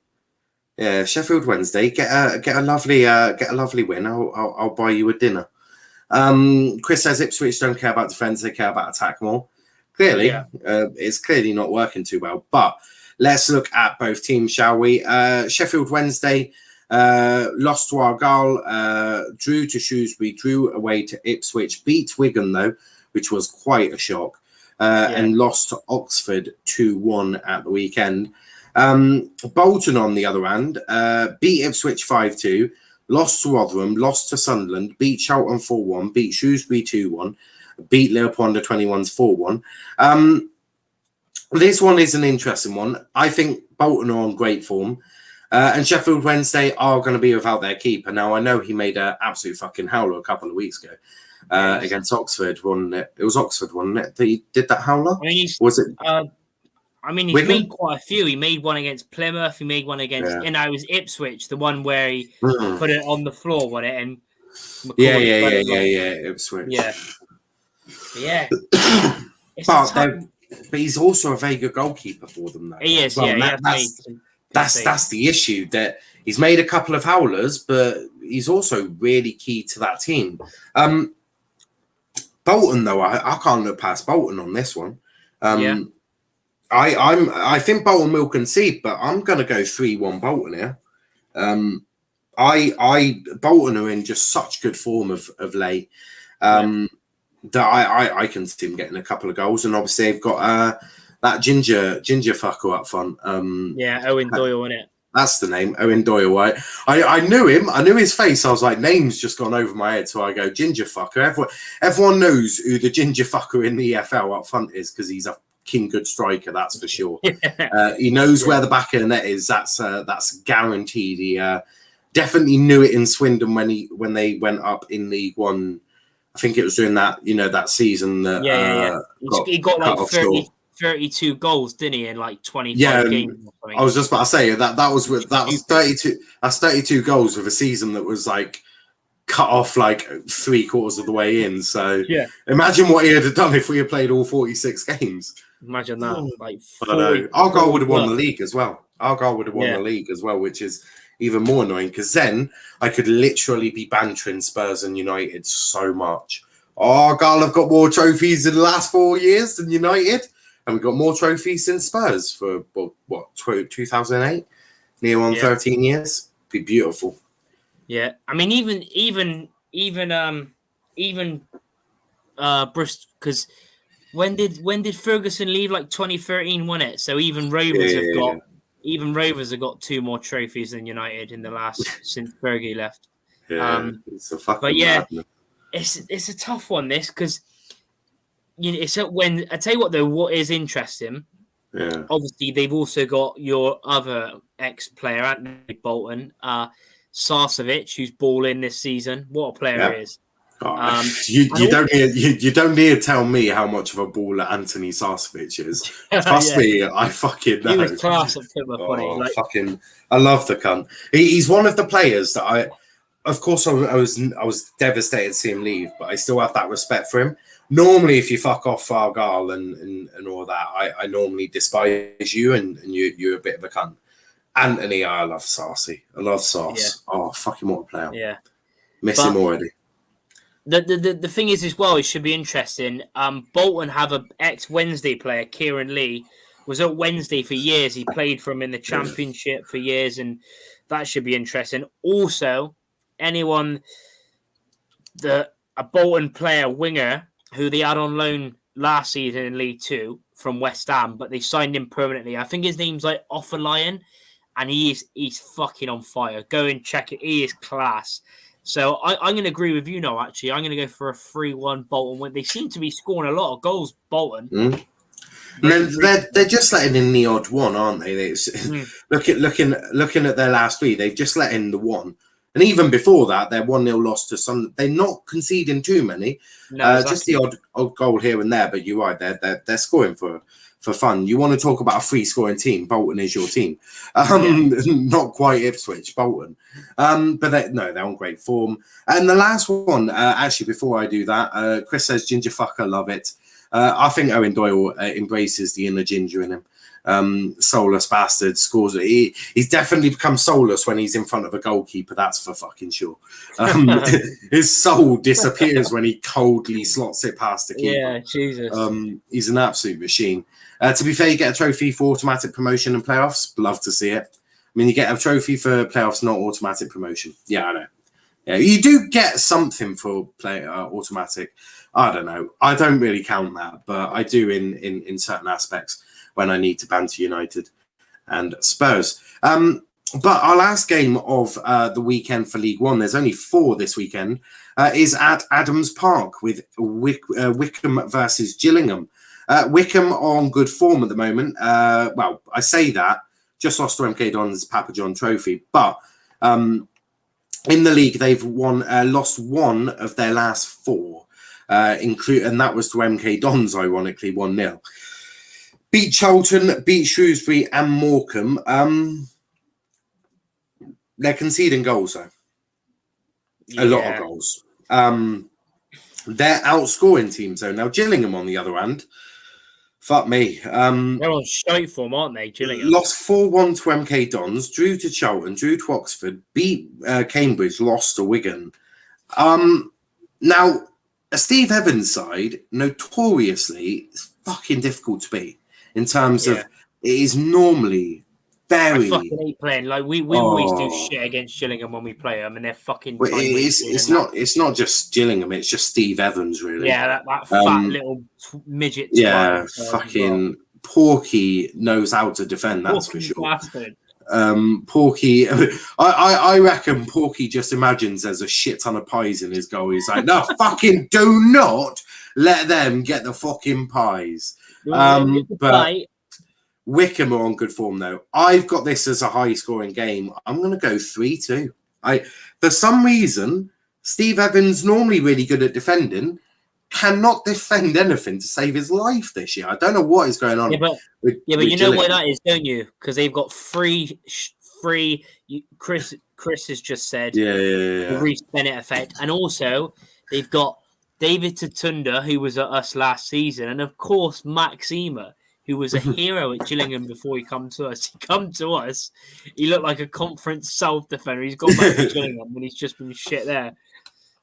Yeah, Sheffield Wednesday. Get a lovely win. I'll buy you a dinner. Chris says Ipswich don't care about defence; they care about attack more. Clearly, it's clearly not working too well. But let's look at both teams, shall we? Sheffield Wednesday lost to Argyle, drew to Shrewsbury, drew away to Ipswich, beat Wickham though, which was quite a shock, and lost to Oxford 2-1 at the weekend. Bolton, on the other hand, beat Ipswich 5-2, lost to Rotherham, lost to Sunderland, beat Charlton 4-1, beat Shrewsbury 2-1, beat Liverpool under 21s 4-1. This one is an interesting one. I think Bolton are on great form, and Sheffield Wednesday are going to be without their keeper. Now, I know he made an absolute fucking howler a couple of weeks ago against Oxford, wasn't it? It was Oxford, wasn't it? That he did that howler? Was it? He's Wickham? made quite a few. He made one against Plymouth. He made one against, it was Ipswich, the one where he put it on the floor, wasn't it? And Ipswich. Yeah. But he's also a very good goalkeeper for them, though. He is, That's the issue, that he's made a couple of howlers, but he's also really key to that team. Bolton, though, I can't look past Bolton on this one. I think Bolton will concede, but I'm going to go 3-1 Bolton here. Bolton are in just such good form of late that I can see him getting a couple of goals, and obviously they've got that ginger fucker up front. Owen Doyle, isn't it? That's the name, Owen Doyle. I knew him. I knew his face. I was like, name's just gone over my head. So I go, ginger fucker. Everyone knows who the ginger fucker in the EFL up front is because he's a king good striker, that's for sure. He knows where the back of the net is. That's guaranteed. He definitely knew it in Swindon when they went up in League One. I think it was during that that season that he got like 32 goals, didn't he, in like 25 games? I was just about to say that was 32. That's 32 goals with a season that was like cut off like 3/4 of the way in. So imagine what he had done if we had played all 46 games. Imagine that. Like, I don't know. Argyle would have won the league as well. The league as well, which is even more annoying because then I could literally be bantering Spurs and United so much. Argyle have got more trophies in the last 4 years than United, and we've got more trophies since Spurs for 2008, near on 13 years. Be beautiful. Yeah, I mean, even Bristol, because when did Ferguson leave? Like 2013, wasn't it? So even Rovers have got 2 more trophies than United in the last since Fergie left. Yeah, it's a fucking madness. It's a tough one, this, because it's when I tell you what though, what is interesting. Yeah. Obviously, they've also got your other ex-player, Anthony Bolton, Sarcevic, who's balling this season. What a player he is! You don't need to tell me how much of a baller Anthony Sarcevic is. Trust me, I fucking know. He was class at Plymouth, I love the cunt. He's one of the players that of course, I was devastated to see him leave, but I still have that respect for him. Normally, if you fuck off Argyle and all that, I normally despise you and you're a bit of a cunt. Anthony, I love Sarcy. I love Sauce. Yeah. Oh, fucking what a player. Yeah. Miss him already. The thing is as well, it should be interesting. Bolton have an ex-Wednesday player, Kieran Lee, was at Wednesday for years. He played for him in the Championship for years, and that should be interesting. Also, a Bolton player, winger, who they had on loan last season in League Two from West Ham, but they signed him permanently. I think his name's like Offer Lion, and he's fucking on fire. Go and check it. He is class. So I'm going to agree with you, no, actually. I'm going to go for a 3-1 Bolton win. They seem to be scoring a lot of goals, Bolton. They're just letting in the odd one, aren't they? Looking at their last 3, they've just let in the one. And even before that, their 1-0 loss to some. They're not conceding too many. No, Just the odd goal here and there. But you're right, they're scoring for fun. You want to talk about a free scoring team? Bolton is your team. Not quite Ipswich, Bolton. But they're on great form. And the last one, actually, before I do that, Chris says ginger fucker, love it. I think Owen Doyle embraces the inner ginger in him. Soulless bastard scores. He's definitely become soulless when he's in front of a goalkeeper. That's for fucking sure. His soul disappears when he coldly slots it past the keeper. Yeah, Jesus. He's an absolute machine. To be fair, you get a trophy for automatic promotion and playoffs. Love to see it. I mean, you get a trophy for playoffs, not automatic promotion. Yeah, I know. Yeah, you do get something for automatic. I don't know. I don't really count that, but I do in certain aspects when I need to banter United and Spurs. But our last game of the weekend for League One, there's only 4 this weekend, is at Adams Park with Wickham versus Gillingham. Wickham are on good form at the moment. Well, I say that, just lost to MK Dons Papa John Trophy, but in the league, they've lost 1 of their last 4, and that was to MK Dons, ironically, 1-0. Beat Charlton, beat Shrewsbury and Morecambe. They're conceding goals, though. A lot of goals. They're outscoring teams, though. Now, Gillingham, on the other hand, fuck me. They're on shite form, aren't they, Gillingham? Lost 4-1 to MK Dons, drew to Charlton, drew to Oxford, beat Cambridge, lost to Wigan. Now, a Steve Evans side, notoriously, is fucking difficult to beat. In terms of, it is normally very. I fucking hate playing. Like we always do shit against Gillingham when we play them, and they're fucking. Well, it's not just Gillingham. It's just Steve Evans, really. Yeah, that fat little midget. Yeah, fucking Porky knows how to defend. That's for sure. Bastard. Porky, I reckon Porky just imagines there's a shit ton of pies in his goal. He's like, no, fucking do not let them get the fucking pies. But Wickham are on good form, though. I've got this as a high-scoring game. I'm going to go 3-2. For some reason, Steve Evans, normally really good at defending, cannot defend anything to save his life this year. I don't know what is going on. But you know why that is, don't you? Because they've got free. Chris has just said the Reece Bennett effect, and also they've got David Tatunda, who was at us last season, and of course Max Emer, who was a hero at Gillingham before he come to us. He come to us, he looked like a Conference South defender. He's gone back to Gillingham when he's just been shit there.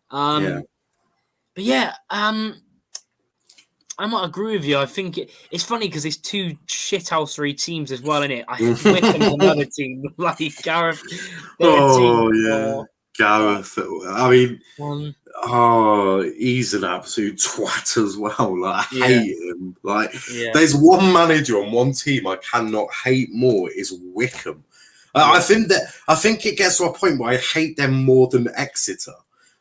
But I might agree with you. I think it's funny because it's 2 shithousery teams as well, isn't it? I think Wickham's another team like Gareth. Gareth. I mean, he's an absolute twat as well. Like, I hate him. Like, there's one manager on one team I cannot hate more is Wickham. I think it gets to a point where I hate them more than Exeter.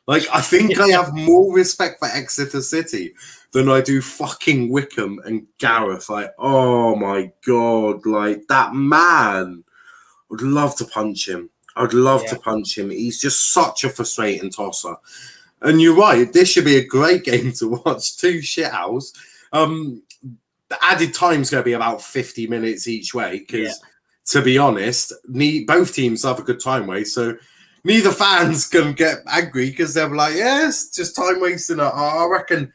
Like, I think I have more respect for Exeter City than I do fucking Wickham and Gareth. Like, oh my God, like that man. I'd love to punch him. I'd love to punch him. He's just such a frustrating tosser. And you're right, this should be a great game to watch. 2 shithouse. The added time's going to be about 50 minutes each way because, to be honest, both teams have a good time waste. So neither fans can get angry because they're like, yes, just time wasting. I reckon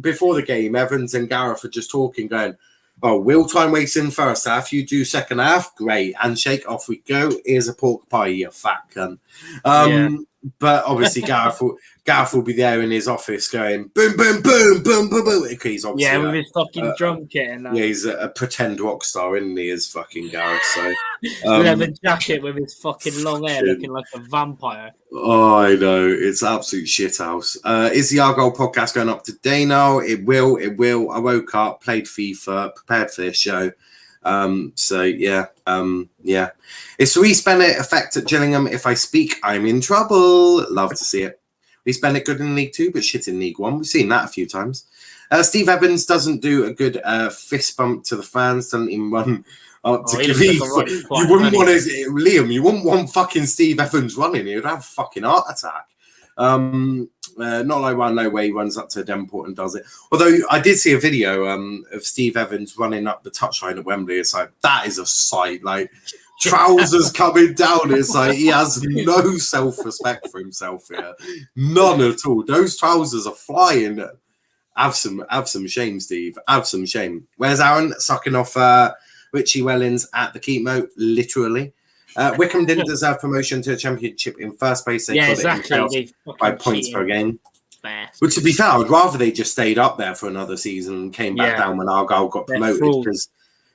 before the game, Evans and Gareth are just talking, going, oh, we'll time waste in first half. You do second half. Great. Handshake, off we go. Here's a pork pie, you fat cunt. But obviously, Gareth will be there in his office going, boom, boom, boom, boom, boom, boom. He's obviously, with his fucking drum kit and that. Yeah, he's a pretend rock star, isn't he, as fucking Gareth? So, leather jacket with his fucking long hair looking like a vampire. Oh, I know. It's absolute shithouse. Is the Argyle podcast going up today now? It will. I woke up, played FIFA, prepared for this show. It's Reece Bennett effect at Gillingham. If I speak, I'm in trouble. Love to see it. Reece Bennett good in League 2, but shit in League 1. We've seen that a few times. Steve Evans doesn't do a good fist bump to the fans. Doesn't even To he give looks you, like a right you twat, wouldn't want doesn't Liam. You wouldn't want fucking Steve Evans running. He would have a fucking heart attack. Not like one no way he runs up to Denport and does it. Although I did see a video of Steve Evans running up the touchline at Wembley. It's like that is a sight. Like trousers coming down. It's like he has no self-respect for himself here. None at all. Those trousers are flying. Have some shame, Steve. Have some shame. Where's Aaron sucking off Richie Wellens at the Keepmoat? Literally. Wickham didn't deserve promotion to a championship in first place. They got exactly. it by points cheating. per game. Best. But to be fair, I'd rather they just stayed up there for another season and came back down when Argyle got promoted, because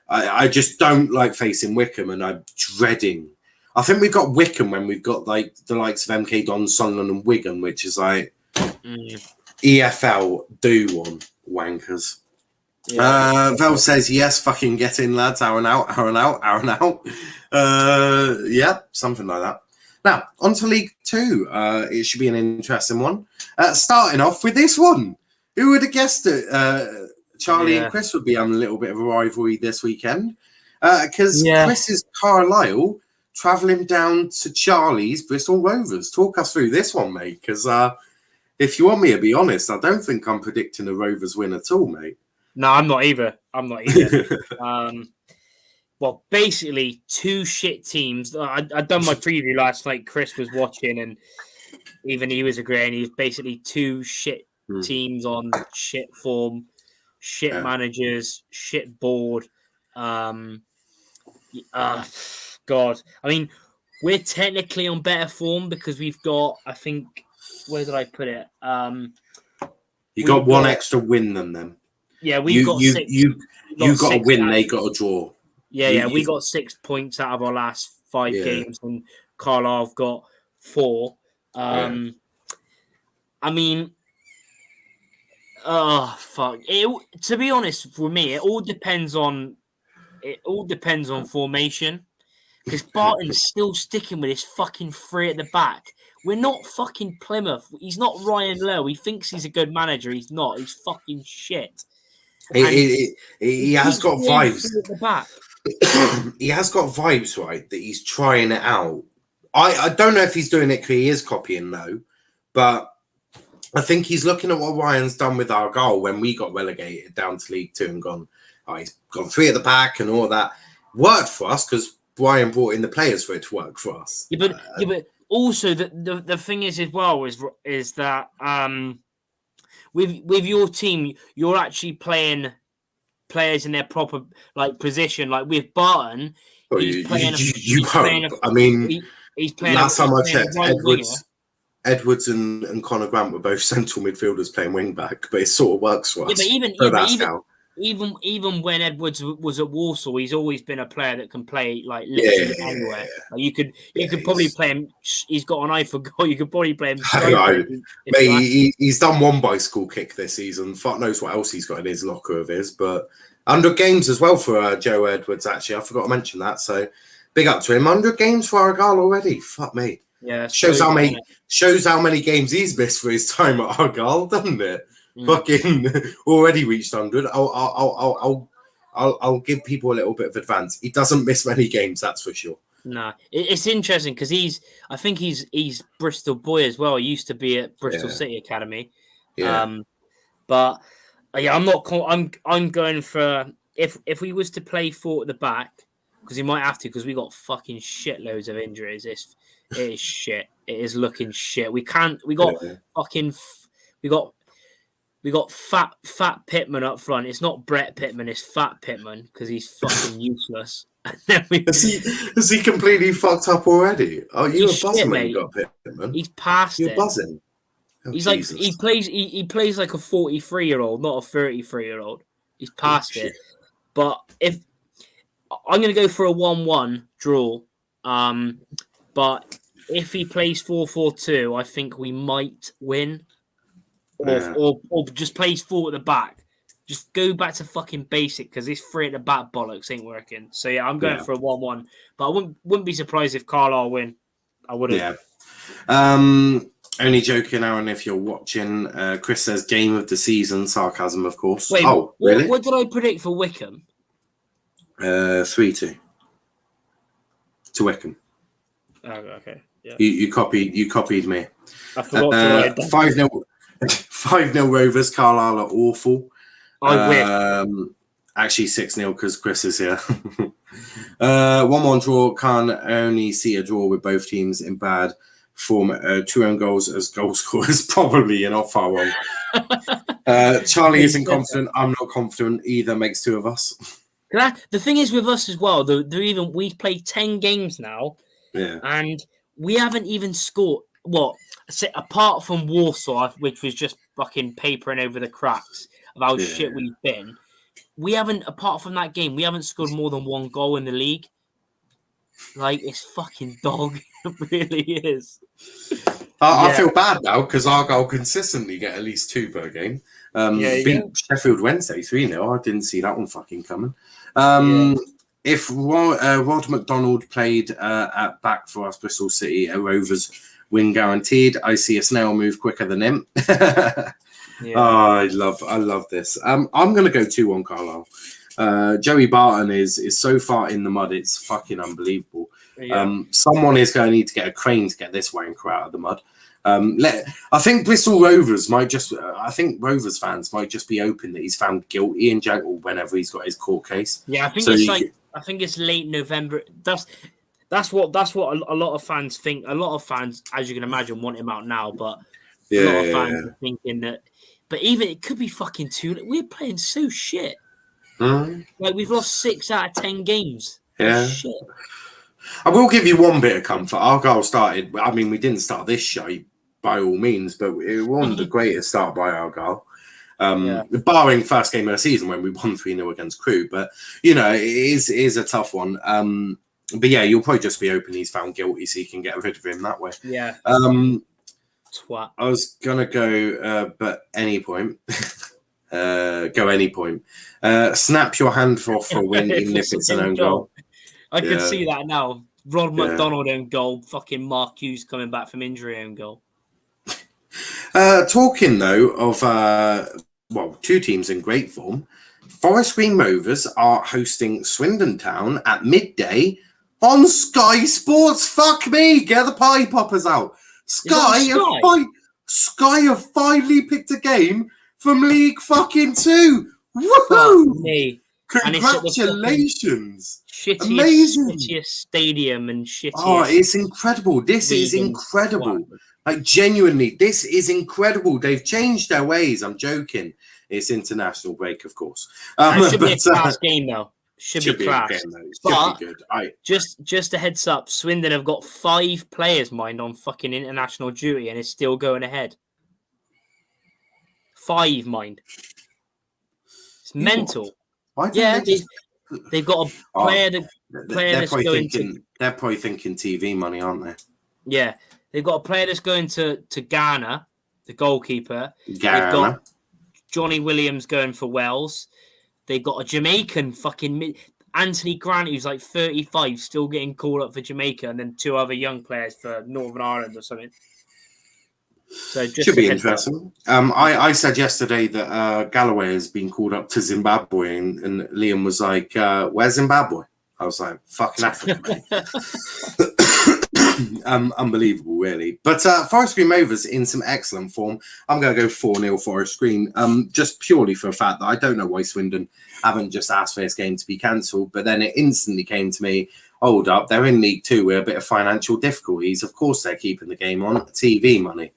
I just don't like facing Wickham, and I'm dreading. I think we've got Wickham when we've got like the likes of MK Don, Sunderland and Wigan, which is like EFL do one wankers. Vel says yes, fucking get in, lads. Hour and out. Yeah, something like that. Now, on to League Two. It should be an interesting one. Starting off with this one. Who would have guessed it? Charlie and Chris would be having a little bit of a rivalry this weekend. Because Chris is Carlisle travelling down to Charlie's Bristol Rovers. Talk us through this one, mate. Because if you want me to be honest, I don't think I'm predicting a Rovers win at all, mate. No, I'm not either. Well, basically, two shit teams. I'd done my preview last night. Chris was watching, and even he was agreeing. He's basically two shit teams on shit form, shit managers, shit board. God, I mean, we're technically on better form because we've got, I think, where did I put it? You got one extra win than them. Yeah, we've got six. You got a win, they got a draw. Yeah, we got 6 points out of our last 5 games, and Carlisle have got 4. I mean, fuck. To be honest, for me, it all depends on formation. Because Barton's still sticking with his fucking 3 at the back. We're not fucking Plymouth. He's not Ryan Lowe. He thinks he's a good manager. He's not. He's fucking shit. He has got vibes. At the back. He has got vibes, right, that he's trying it out. I don't know if he's doing it because he is copying though, but I think he's looking at what Ryan's done with Argyle when we got relegated down to League Two and gone, he's gone 3 at the back and all that. Worked for us because Ryan brought in the players for it to work for us. Yeah, but also the thing is as well is that with your team, you're actually playing players in their proper position. Like with Barton, he's playing. Last time I checked, Edwards and Conor Grant were both central midfielders playing wing back, but it sort of works for us. Even when Edwards was at Walsall, he's always been a player that can play literally anywhere. Like you could probably play him. He's got an eye for goal. You could probably play him. He's done one bicycle kick this season. Fuck knows what else he's got in his locker of his. But 100 games as well for Joe Edwards. Actually, I forgot to mention that. So big up to him. 100 games for Argyle already. Fuck me. Yeah, shows how many games he's missed for his time at Argyle, doesn't it? Fucking already reached 100. I'll give people a little bit of advance. He doesn't miss many games, that's for sure. No, it's interesting because I think he's Bristol boy as well. He used to be at Bristol City Academy. Yeah. But I'm not. I'm going for if we was to play 4 at the back, because he might have to, because we got fucking shitloads of injuries. It is shit. It is looking shit. We got fat Pittman up front. It's not Brett Pittman. It's Fat Pittman because he's fucking useless. Has he completely fucked up already? Oh, you were buzzing when you got Pittman. He's past it. You're buzzing. Oh, he's Jesus. like he plays like a 43-year-old, not a 33-year-old. He's past it. But if I'm going to go for a 1-1 draw, but if he plays 4-4-2, I think we might win. Or just plays 4 at the back. Just go back to fucking basic because this 3 at the back bollocks ain't working. So yeah, I'm going for a 1-1. But I wouldn't be surprised if Carlisle win. I wouldn't. Yeah. Only joking, Aaron, if you're watching. Chris says game of the season, sarcasm, of course. Wait, really? What did I predict for Wickham? 3-2 to Wickham. Oh, okay. Yeah. You copied me. I forgot to write down. 5-0 Rovers. Carlisle are awful. I wish. Actually 6-0 because Chris is here. 1-1 draw. Can only see a draw with both teams in bad form. 2 own goals as goal scorers. Probably, you're not far wrong. Charlie isn't confident. I'm not confident either. Makes 2 of us. The thing is with us as well, we've played 10 games now, and we haven't even scored. What? Apart from Warsaw, which was just fucking papering over the cracks of how shit we've been, we haven't. Apart from that game, we haven't scored more than 1 goal in the league. Like, it's fucking dog. It really is. I feel bad now because Argyle consistently get at least 2 per game. Beat Sheffield Wednesday 3-0. I didn't see that one fucking coming. If Rod McDonald played at back for us, Bristol City, a Rovers win guaranteed. I see a snail move quicker than him. Oh, I love this. I'm going to go 2-1 Carlisle. Joey Barton is so far in the mud, it's fucking unbelievable. Someone is going to need to get a crane to get this wanker out of the mud. I think Bristol Rovers Rovers fans might just be hoping that he's found guilty in general whenever he's got his court case. Yeah, I think it's late November. That's what a lot of fans think. A lot of fans, as you can imagine, want him out now, but a lot of fans are thinking that. But even it could be fucking too. We're playing so shit. Like we've lost 6 out of 10 games. Yeah. Shit. I will give you one bit of comfort. Argyle started. I mean, we didn't start this shape by all means, but it wasn't the greatest start by Argyle. Barring first game of the season when we won 3-0 against Crewe. But, you know, it is a tough one. But, yeah, you'll probably just be hoping he's found guilty so you can get rid of him that way. Yeah. Twat. I was going to go, but any point. Go any point. Snap your hand for a win, even if it's an own goal. I could see that now. Rod McDonald own goal. Fucking Mark Hughes coming back from injury own goal. Talking, though, of 2 teams in great form. Forest Green Rovers are hosting Swindon Town at midday on Sky Sports. Fuck me. Get the party poppers out. Sky have finally picked a game from League fucking 2. Woohoo! Me. Congratulations. Amazing. Shittiest stadium and shittiest. Oh, it's incredible. This is incredible. Like, genuinely, this is incredible. They've changed their ways. I'm joking. It's international break, of course. It should be a class game, though. Should be class. Should be good. Just a heads up, Swindon have got 5 players, mind, on fucking international duty, and it's still going ahead. 5, mind. It's mental. Yeah, they've got a player that's going to... They're probably thinking TV money, aren't they? Yeah. They've got a player that's going to Ghana, the goalkeeper. They've got Johnny Williams going for Wales. They've got a Jamaican fucking... Anthony Grant, who's like 35, still getting called up for Jamaica, and then 2 other young players for Northern Ireland or something. So just should be interesting. I said yesterday that Galloway has been called up to Zimbabwe, and Liam was like, "Where's Zimbabwe?" I was like, "Fucking Africa, mate." Unbelievable, really. But Forest Green Rovers in some excellent form. I'm going to go 4-0 Forest Green, just purely for the fact that I don't know why Swindon haven't just asked for this game to be cancelled. But then it instantly came to me, hold up, they're in League 2 with a bit of financial difficulties. Of course they're keeping the game on. TV money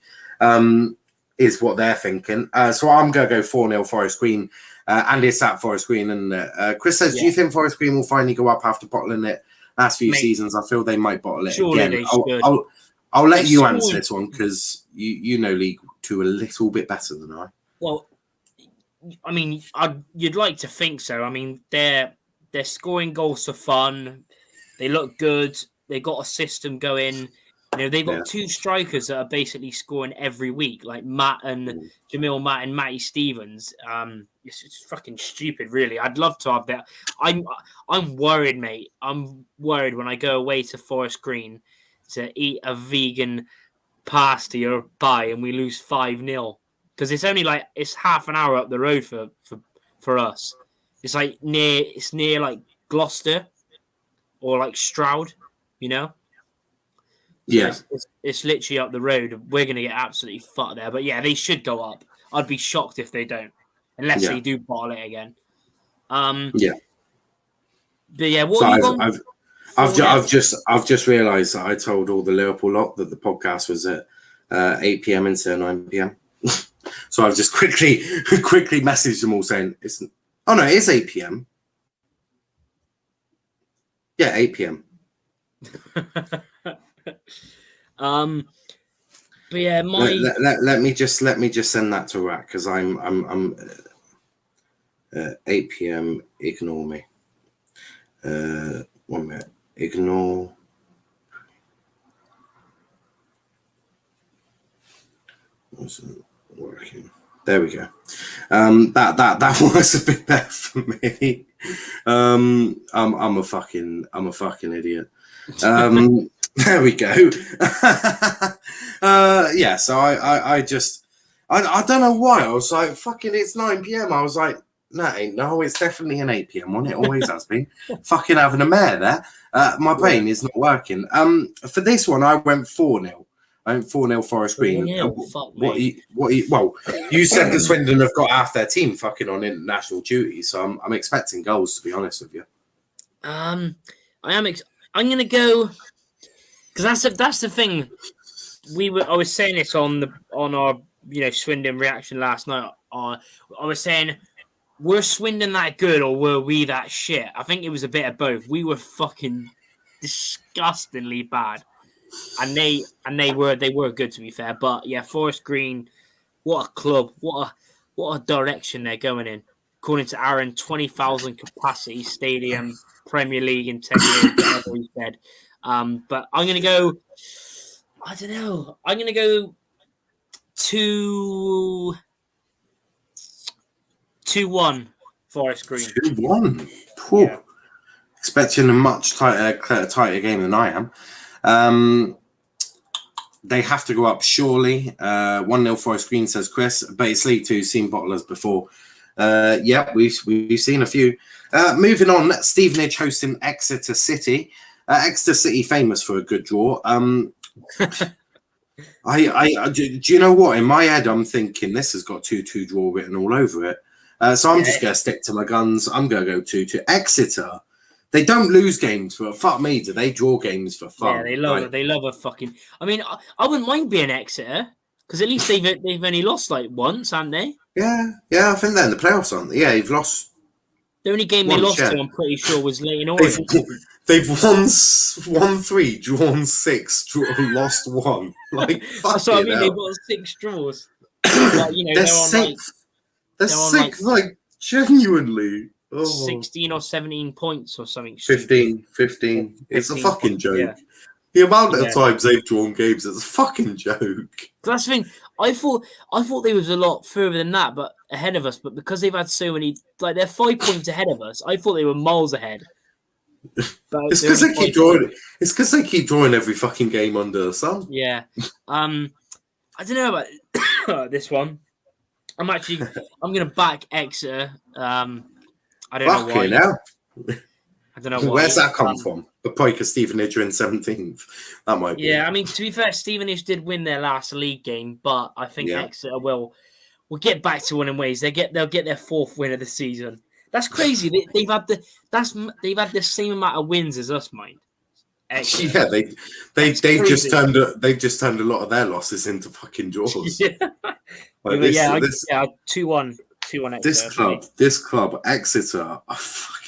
is what they're thinking. So I'm going to go 4-0 Forest Green. And it's at Forest Green. And Chris says, do you think Forest Green will finally go up after bottling it last few seasons? I feel they might bottle it again. I'll let you answer this one because you know League 2 a little bit better than I. Well, I mean, you'd like to think so. I mean, they're scoring goals for fun. They look good. They got a system going. You know, they've got 2 strikers that are basically scoring every week, like Jamil Matt and Matty Stevens. It's fucking stupid, really. I'd love to have that. I'm worried, mate. I'm worried when I go away to Forest Green to eat a vegan pasty or pie and we lose 5-0 because it's half an hour up the road for us. It's near like Gloucester or like Stroud, you know? Yeah. It's literally up the road. We're going to get absolutely fucked there. But yeah, they should go up. I'd be shocked if they don't, unless they do bottle it again. Yeah. But yeah, what So are you going? I've just realised that I told all the Liverpool lot that the podcast was at 8 p.m. instead of 9 p.m. So I've just quickly messaged them all saying it is 8 p.m. Yeah, 8 p.m. But yeah, let me just send that to Rat because I'm 8 p.m. Ignore me. 1 minute. Ignore. Wasn't working. There we go. That works a bit better for me. I'm a fucking idiot. There we go. Yeah. So I don't know why I was like fucking. It's 9 p.m. I was like, no, it's definitely an 8 p.m. one. It always has been. Fucking having a mare there. My brain is not working. For this one, I went 4-0. I went 4-0 Forest Green. You said that Swindon have got half their team fucking on international duty, so I'm expecting goals, to be honest with you. I'm gonna go because that's the thing. I was saying this on our Swindon reaction last night. I was saying, were Swindon that good or were we that shit? I think it was a bit of both. We were fucking disgustingly bad, and they were good, to be fair. But yeah, Forest Green, what a club! What a direction they're going in. According to Aaron, 20,000 capacity stadium, Premier League in 10 years, whatever he said. But I'm gonna go. I don't know. I'm gonna go 2-1 Forest Green. 2-1. Yeah. Expecting a much tighter game than I am. They have to go up surely. 1-0 Forest Green, says Chris. But it's League 2, seen bottlers before. Yeah, we've seen a few. Moving on, Stevenage hosting Exeter City. Exeter City famous for a good draw. Do you know what? In my head, I'm thinking this has got 2-2 draw written all over it. So I'm just going to stick to my guns. I'm going to go 2-2. Exeter, they don't lose games, but fuck me, do they draw games for fun? Yeah, they love it. They love a fucking. I mean, I wouldn't mind being Exeter because at least they've only lost like once, haven't they? Yeah. I think they're in the playoffs, aren't they? Yeah, they've lost. The only game they lost to, I'm pretty sure, was Leighton Orient. They've won 3, drawn 6, lost 1. Like, that's what I mean. They've got 6 draws. Like, they're sick, like genuinely. 16 or 17 points or something. 15. It's a fucking joke. Yeah. The amount of times they've drawn games is a fucking joke. That's the thing. I thought they was a lot further than that, but ahead of us. But because they've had so many, like they're 5 points ahead of us, I thought they were miles ahead. It's because they keep drawing. It's because they keep drawing every fucking game under the sun. Yeah. I don't know about this one. I'm gonna back Exeter. I don't know why. Now. I don't know why. Where's that come from? The Piker Stevenage are in 17th. That might be. Yeah, I mean, to be fair, Stevenage did win their last league game, but I think Exeter will get back to winning ways. They'll get their 4th win of the season. That's crazy. They've had the same amount of wins as us, mind. Exeter. Yeah, they've just turned a lot of their losses into fucking draws. Yeah. Like 2-1. 2-1 Exeter. This club, Exeter,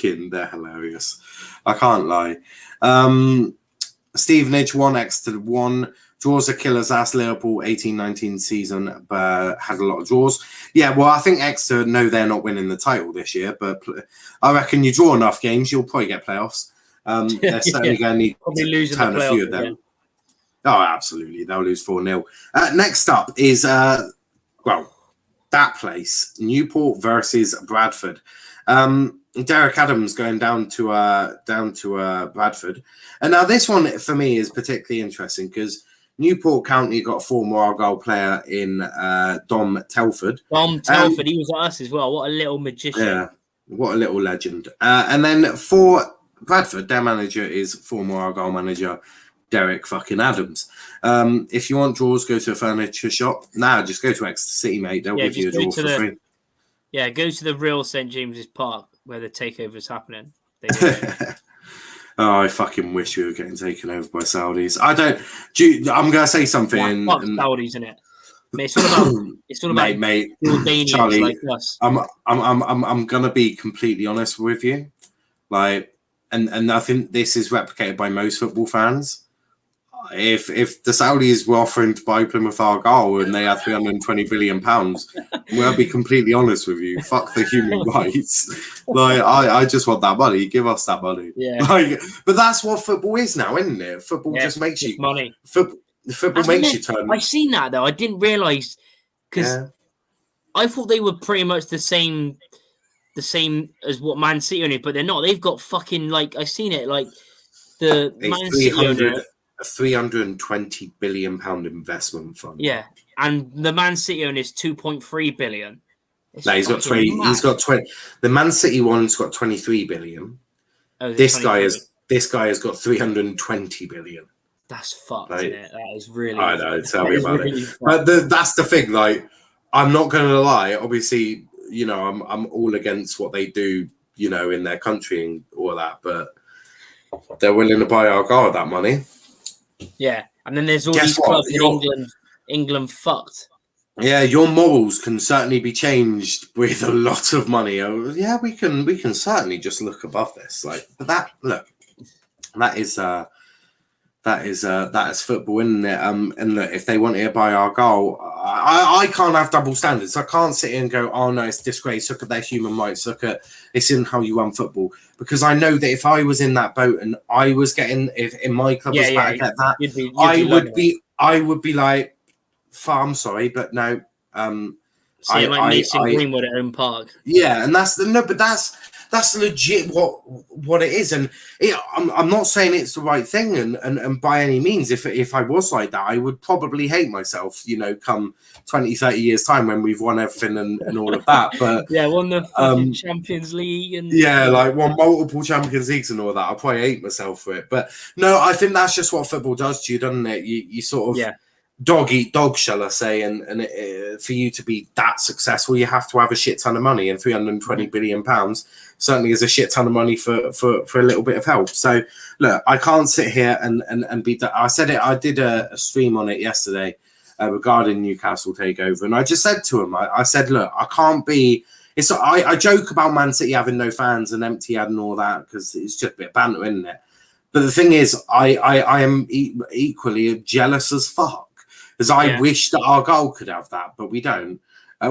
they're hilarious. I can't lie. Stevenage 1, Exeter 1. Draws are killers. Ass Liverpool 18-19 season, but had a lot of draws. Yeah, well, I think Exeter know they're not winning the title this year, but I reckon you draw enough games, you'll probably get playoffs. They're certainly going to need to turn a few of them. Again. Oh, absolutely. They'll lose 4-0. Next up is, that place, Newport versus Bradford. Derek Adams going down to Bradford. And now this one for me is particularly interesting because Newport County got a former Argyle player in Dom Telford. Dom Telford, he was at us as well. What a little magician. What a little legend. And then for Bradford, their manager is former Argyle manager Derek fucking Adams. If you want draws, go to a furniture shop. Nah, just go to Exeter City, mate. They'll give you a draw for free. Yeah, go to the real St James's Park where the takeover is happening. Oh, I fucking wish we were getting taken over by Saudis. I'm going to say something. Fuck Saudis, innit? Mate, it's all about mate, Jordanians like us. I'm gonna be completely honest with you, like, and I think this is replicated by most football fans. If the Saudis were offering to buy Plymouth Argyle and they had £320 billion, we'll be completely honest with you. Fuck the human rights. Like, I just want that money. Give us that money. Yeah. Like, but that's what football is now, isn't it? Football just makes you money. Football makes you turn. I've seen that though. I didn't realise because I thought they were pretty much the same as what Man City own, but they're not. They've got fucking like I've seen it like the Man City owner. A £320 billion investment fund. Yeah, and the Man City owner is 2.3 billion. No, he's got 20. Mad. He's got 20. The Man City one's got 23 billion. Oh, this guy has got 320 billion. That's fucked, isn't it? That is really. I know. Tell me about it. But that's the thing. Like, I'm not going to lie. Obviously, you know, I'm all against what they do, you know, in their country and all that. But they're willing to buy Argyle with that money. Yeah, and then there's all these clubs in England fucked. Yeah, your morals can certainly be changed with a lot of money. Yeah, we can certainly just look above this. Like, but that is football, isn't it? And look, if they wanted to buy Argyle, I can't have double standards. I can't sit here and go, oh no, it's disgrace. Look at their human rights. Look at this isn't how you run football. Because I know that if I was in that boat and I was getting, if in my club was about to get that, I would be like, I'm sorry, but no. Mason Greenwood at Home Park. Yeah, and that's legit what it is, and I'm not saying it's the right thing, and by any means, if I was like that, I would probably hate myself, you know, come 20, 30 years time when we've won everything and all of that. But yeah, won the Champions League and like won multiple Champions Leagues and all that. I'll probably hate myself for it. But no, I think that's just what football does to you, doesn't it? You sort of dog eat dog, shall I say? And for you to be that successful, you have to have a shit ton of money, and £320 billion certainly is a shit ton of money for a little bit of help. So look, I can't sit here and be that. I said it. I did a stream on it yesterday regarding Newcastle takeover, and I just said to him, I said, look, I can't be. I joke about Man City having no fans and empty ad and all that because it's just a bit of banter, isn't it? But the thing is, I am equally jealous as fuck. Because I wish that Argyle could have that, but we don't.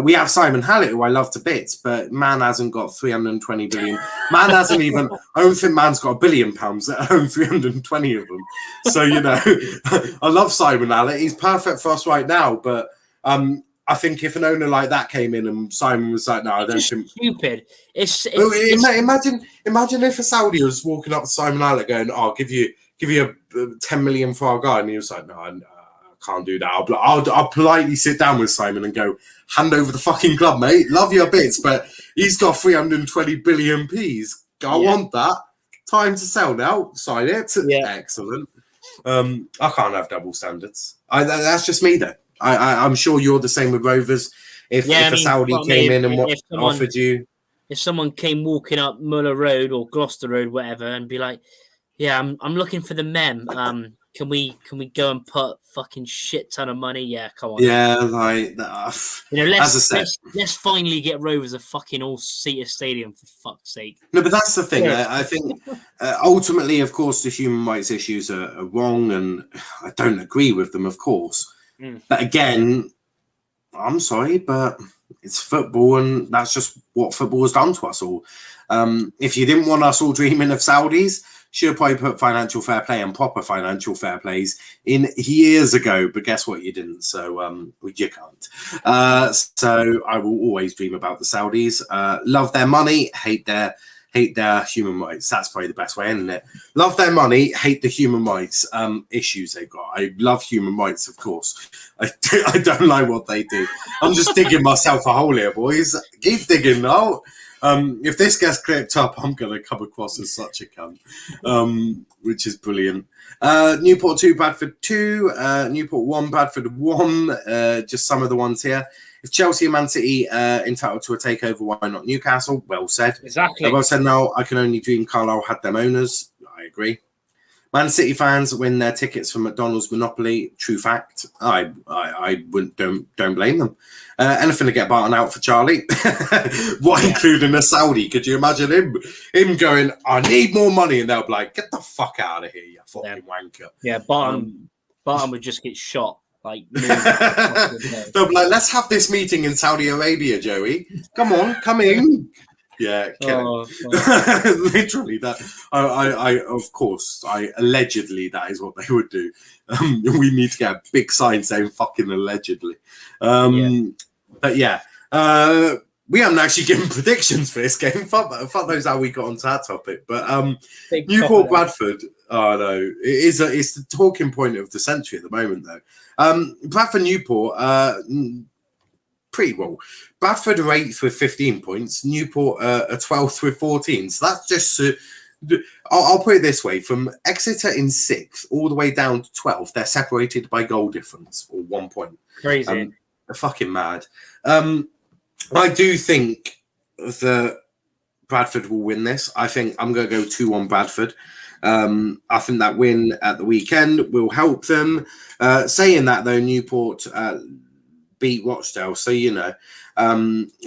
We have Simon Hallett, who I love to bits, but man hasn't got 320 billion. Man hasn't even. I don't think man's got £1 billion. Let alone 320 of them. So you know, I love Simon Hallett. He's perfect for us right now. But I think if an owner like that came in and Simon was like, "No, I don't think." Stupid. Imagine if a Saudi was walking up to Simon Hallett going, "Oh, I'll give you 10 million for our guy," and he was like, "No, I can't do that. I'll politely sit down with Simon and go, hand over the fucking club, mate. Love your bits, but he's got 320 billion P's. I want that. Time to sell now. Sign it. Yeah. Excellent. I can't have double standards. That's just me, though. I'm sure you're the same with Rovers. If a Saudi came in and offered you... If someone came walking up Muller Road or Gloucester Road, whatever, and be like, yeah, I'm looking for the mem. Can we go and put fucking shit ton of money? Yeah, come on. Yeah, like you know, let's finally get Rovers a fucking all-seater stadium for fuck's sake. No, but that's the thing. Yeah. I think ultimately, of course, the human rights issues are wrong, and I don't agree with them, of course. But again, I'm sorry, but it's football, and that's just what football has done to us all. If you didn't want us all dreaming of Saudis, should have probably put financial fair play and proper financial fair plays in years ago, but guess what? You didn't, so you can't. So I will always dream about the Saudis. Love their money, hate their human rights. That's probably the best way, isn't it? Love their money, hate the human rights issues they've got. I love human rights, of course. I don't like what they do. I'm just digging myself a hole here, boys. Keep digging now. If this gets clipped up, I'm going to come across as such a cunt, which is brilliant. Newport 2, Bradford 2, Newport 1, Bradford 1, just some of the ones here. If Chelsea and Man City entitled to a takeover, why not Newcastle? Well said. Exactly. Well said. Now, I can only dream Carlisle had them owners. I agree. Man City fans win their tickets from McDonald's Monopoly. True fact. I wouldn't don't blame them. Anything to get Barton out for Charlie. What, including a Saudi? Could you imagine him going, I need more money, and they'll be like, get the fuck out of here, you fucking wanker. Yeah, Barton would just get shot. Like they'll be like, let's have this meeting in Saudi Arabia, Joey. Come on, come in. Yeah, literally that. I of course, allegedly that is what they would do. We need to get a big sign saying "fucking allegedly." But yeah, we haven't actually given predictions for this game. Fuck knows how we got onto that topic. But Newport Bradford. Oh no, it's the talking point of the century at the moment, though. Bradford Newport. Pretty well. Bradford are 8th with 15 points. Newport are 12th with 14. So that's just... I'll put it this way. From Exeter in 6th all the way down to 12th, they're separated by goal difference, or 1 point. Crazy. They're fucking mad. I do think that Bradford will win this. I think I'm going to go 2-1 Bradford. I think that win at the weekend will help them. Saying that, though, Newport... beat Rochdale, so you know,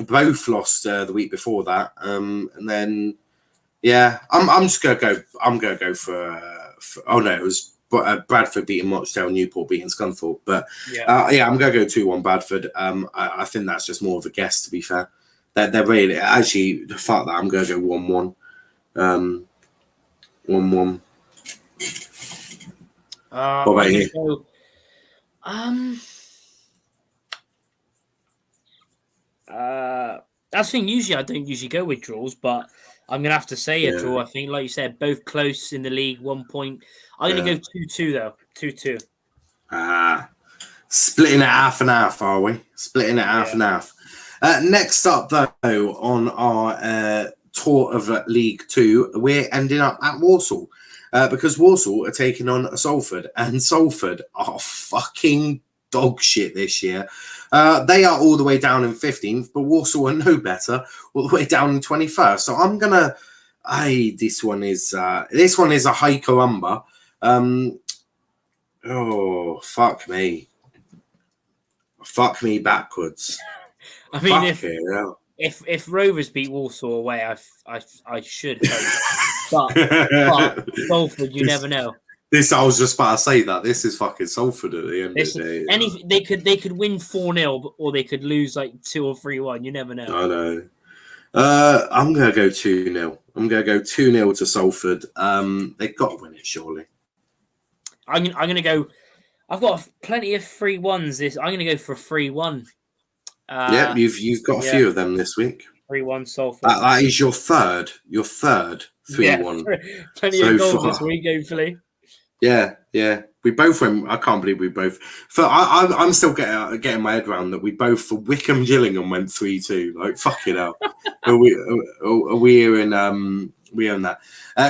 both lost the week before that, and then I'm just gonna go. I'm gonna go for oh no, it was Bradford beating Rochdale, Newport beating Scunthorpe, but I'm gonna go 2-1 Bradford. I think that's just more of a guess, to be fair. They're really actually the fact that I'm gonna go 1-1, 1-1. What about you? That's the thing. Usually, I don't usually go with draws, but I'm gonna have to say a draw. I think, like you said, both close in the league, 1 point. I'm gonna go 2-2 though. 2-2. Splitting it half and half, are we? Splitting it half and half. Next up, though, on our tour of League 2, we're ending up at Walsall because Walsall are taking on Salford, and Salford are fucking dog shit this year. They are all the way down in 15th, but Walsall are no better, all the way down in 21st. So I'm gonna. This one is a high caramba. Oh fuck me backwards. I mean, if Rovers beat Walsall away, I should hope. but Salford, you never know. I was just about to say that this is fucking Salford at the end of the day. They could win 4-0, or they could lose like 2 or 3-1. You never know. I know. I'm gonna go 2-0. I'm gonna go 2-0 to Salford. They've got to win it, surely. I'm gonna go. I've got plenty of 3-1s. I'm gonna go for a 3-1. You've got a few of them this week. 3-1 Salford. That is your third 3-1. Plenty of goals this week, hopefully. Yeah. We both went. I can't believe we both. I'm still getting my head around that we both for Wickham Gillingham went 3-2. Like fucking hell. Are we hearing we own that?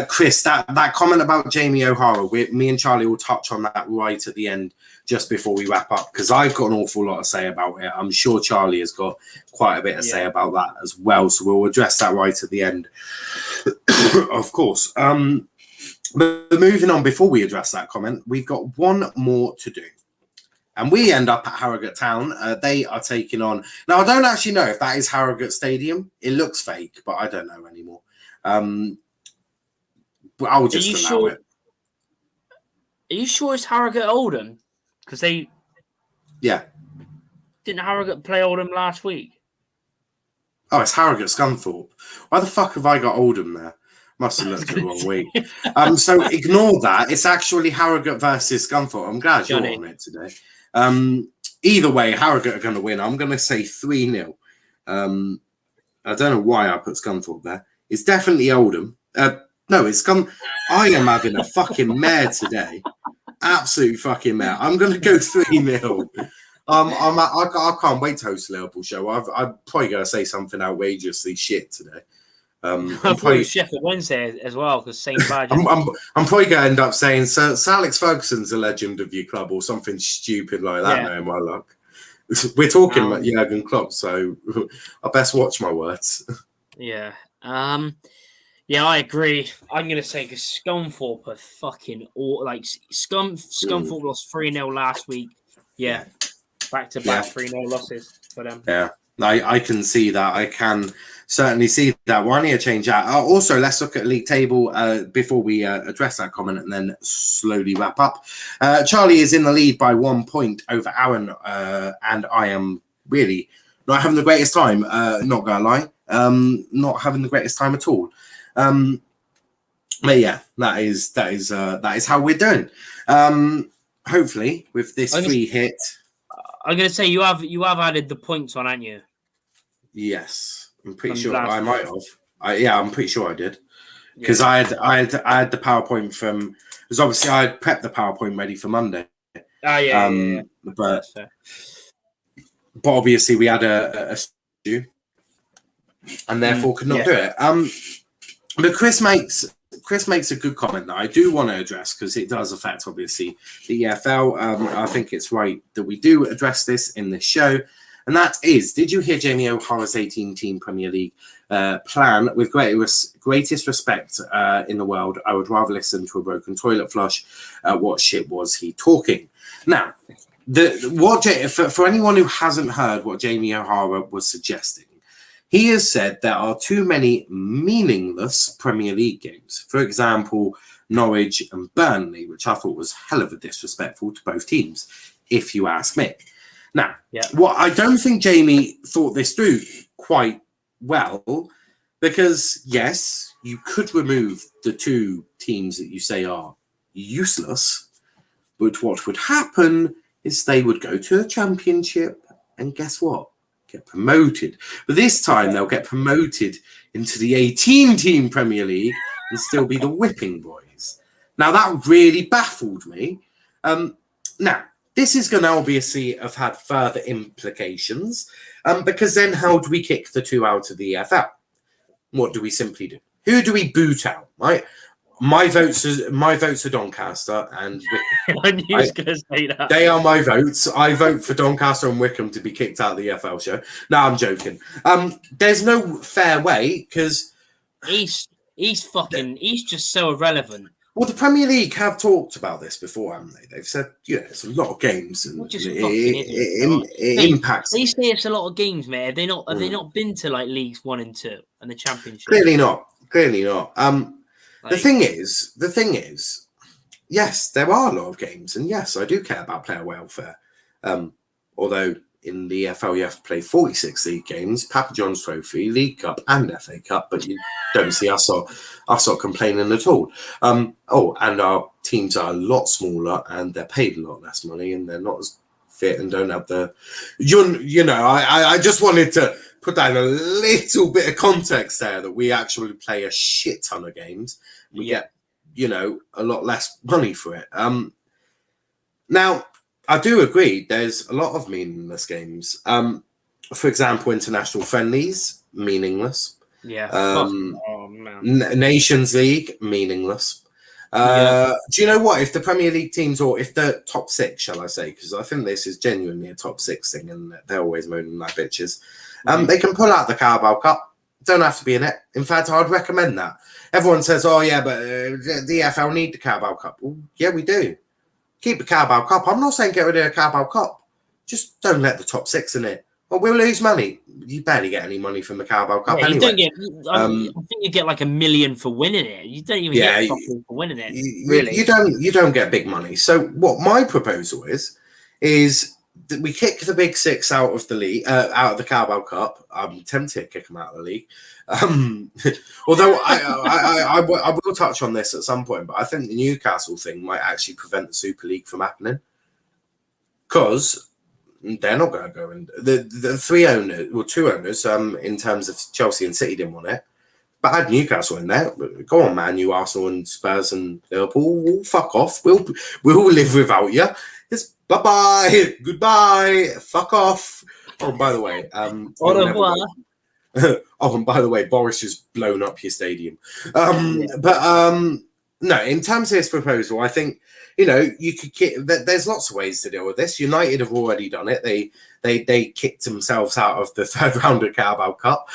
Chris, that comment about Jamie O'Hara. Me and Charlie will touch on that right at the end, just before we wrap up, because I've got an awful lot to say about it. I'm sure Charlie has got quite a bit to say about that as well. So we'll address that right at the end, of course. But moving on, before we address that comment, we've got one more to do. And we end up at Harrogate Town. They are taking on... Now, I don't actually know if that is Harrogate Stadium. It looks fake, but I don't know anymore. But I'll just allow it. Are you sure it's Harrogate Oldham? Because they... Yeah. Didn't Harrogate play Oldham last week? Oh, it's Harrogate Scunthorpe. Why the fuck have I got Oldham there? Must have looked at the wrong week. So ignore that. It's actually Harrogate versus Scunthorpe. I'm glad you're on it today. Either way, Harrogate are going to win. I'm going to say 3-0. I don't know why I put Scunthorpe there. It's definitely Oldham. No, it's I am having a fucking mare today. Absolute fucking mare. I'm going to go 3-0. I can't wait to host a Liverpool show. I'm probably going to say something outrageously shit today. I'm I thought it probably, was Sheffield Wednesday as well, because same badge. I'm probably going to end up saying Sir Alex Ferguson's a legend of your club or something stupid like that. Knowing my luck, we're talking about Jurgen Klopp, so I best watch my words. Yeah. Yeah, I agree. I'm gonna say because Scunthorpe are fucking Scunthorpe lost 3-0 last week. Yeah, back to back 3-0 losses for them. Yeah, I can see that. I can certainly see that. Well, I need to change that. Also, let's look at league table before we address that comment and then slowly wrap up. Charlie is in the lead by 1 point over Aaron, and I am really not having the greatest time. Not gonna lie, not having the greatest time at all. But yeah, that is how we're doing. Hopefully, with this free hit. I'm gonna say you have added the points on, haven't you? Yes, I'm pretty sure I might have. I'm pretty sure I did because I had the PowerPoint from because obviously I had prepped the PowerPoint ready for Monday. But obviously we had a issue and therefore could not do it. But Chris makes a good comment that I do want to address because it does affect obviously the EFL. I think it's right that we do address this in this show, and that is: did you hear Jamie O'Hara's 18-team Premier League plan? With greatest respect in the world, I would rather listen to a broken toilet flush. What shit was he talking? Now, for anyone who hasn't heard what Jamie O'Hara was suggesting. He has said there are too many meaningless Premier League games. For example, Norwich and Burnley, which I thought was hell of a disrespectful to both teams, if you ask me. Now, what I don't think Jamie thought this through quite well, because yes, you could remove the two teams that you say are useless, but what would happen is they would go to a championship, and guess what? Get promoted, but this time they'll get promoted into the 18-team Premier League and still be the whipping boys. Now that really baffled me. Now this is going to obviously have had further implications because then how do we kick the two out of the EFL? What do we simply do? Who do we boot out? Right. My votes are Doncaster and Wickham. I knew you was going to say that. They are my votes. I vote for Doncaster and Wickham to be kicked out of the EFL show. No, I'm joking. There's no fair way because he's just so irrelevant. Well, the Premier League have talked about this before, haven't they? They've said, it's a lot of games and it impacts. They say it's a lot of games, mate. Have they not been to like Leagues 1 and 2 and the Championship? Clearly not. The thing is, yes, there are a lot of games, and yes, I do care about player welfare. Although in the EFL you have to play 46 league games, Papa John's Trophy, League Cup, and FA Cup, but you don't see us not complaining at all. And our teams are a lot smaller, and they're paid a lot less money, and they're not as fit and don't have the. I just wanted to put down a little bit of context there that we actually play a shit ton of games. We get, a lot less money for it. Now, I do agree. There's a lot of meaningless games. For example, international friendlies, meaningless. Yeah. Nations League, meaningless. Do you know what? If the Premier League teams, or if the top six, shall I say, because I think this is genuinely a top six thing, and they're always moaning like bitches. They can pull out the Carabao Cup. Don't have to be in it. In fact, I'd recommend that. Everyone says, "Oh yeah, but the EFL need the Carabao Cup." Well, yeah, we do. Keep the Carabao Cup. I'm not saying get rid of the Carabao Cup. Just don't let the top six in it. Well, we'll lose money. You barely get any money from the Carabao Cup anyway. I think you get like $1 million for winning it. You don't even get something for winning it. Really, you don't get big money. So what my proposal is that we kick the big six out of the league, out of the Carabao Cup. I'm tempted to kick them out of the league. Although I will touch on this at some point, but I think the Newcastle thing might actually prevent the Super League from happening because they're not going to go in. The two owners, in terms of Chelsea and City, didn't want it, but I had Newcastle in there. Go on, Man U, Arsenal, and Spurs and Liverpool. Fuck off. We'll live without you. Just bye-bye, goodbye, fuck off. Oh, by the way, Oh, and by the way, Boris has blown up your stadium. No, in terms of this proposal, I think, you could there's lots of ways to deal with this. United have already done it. They kicked themselves out of the third round of Carabao Cup.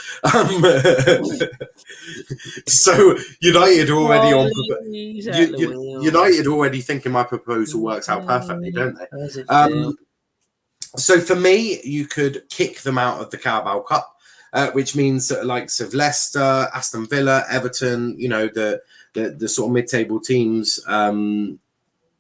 So United are already United already thinking my proposal works out perfectly, don't they? So for me, you could kick them out of the Carabao Cup. Which means that the likes of Leicester, Aston Villa, Everton, the sort of mid-table teams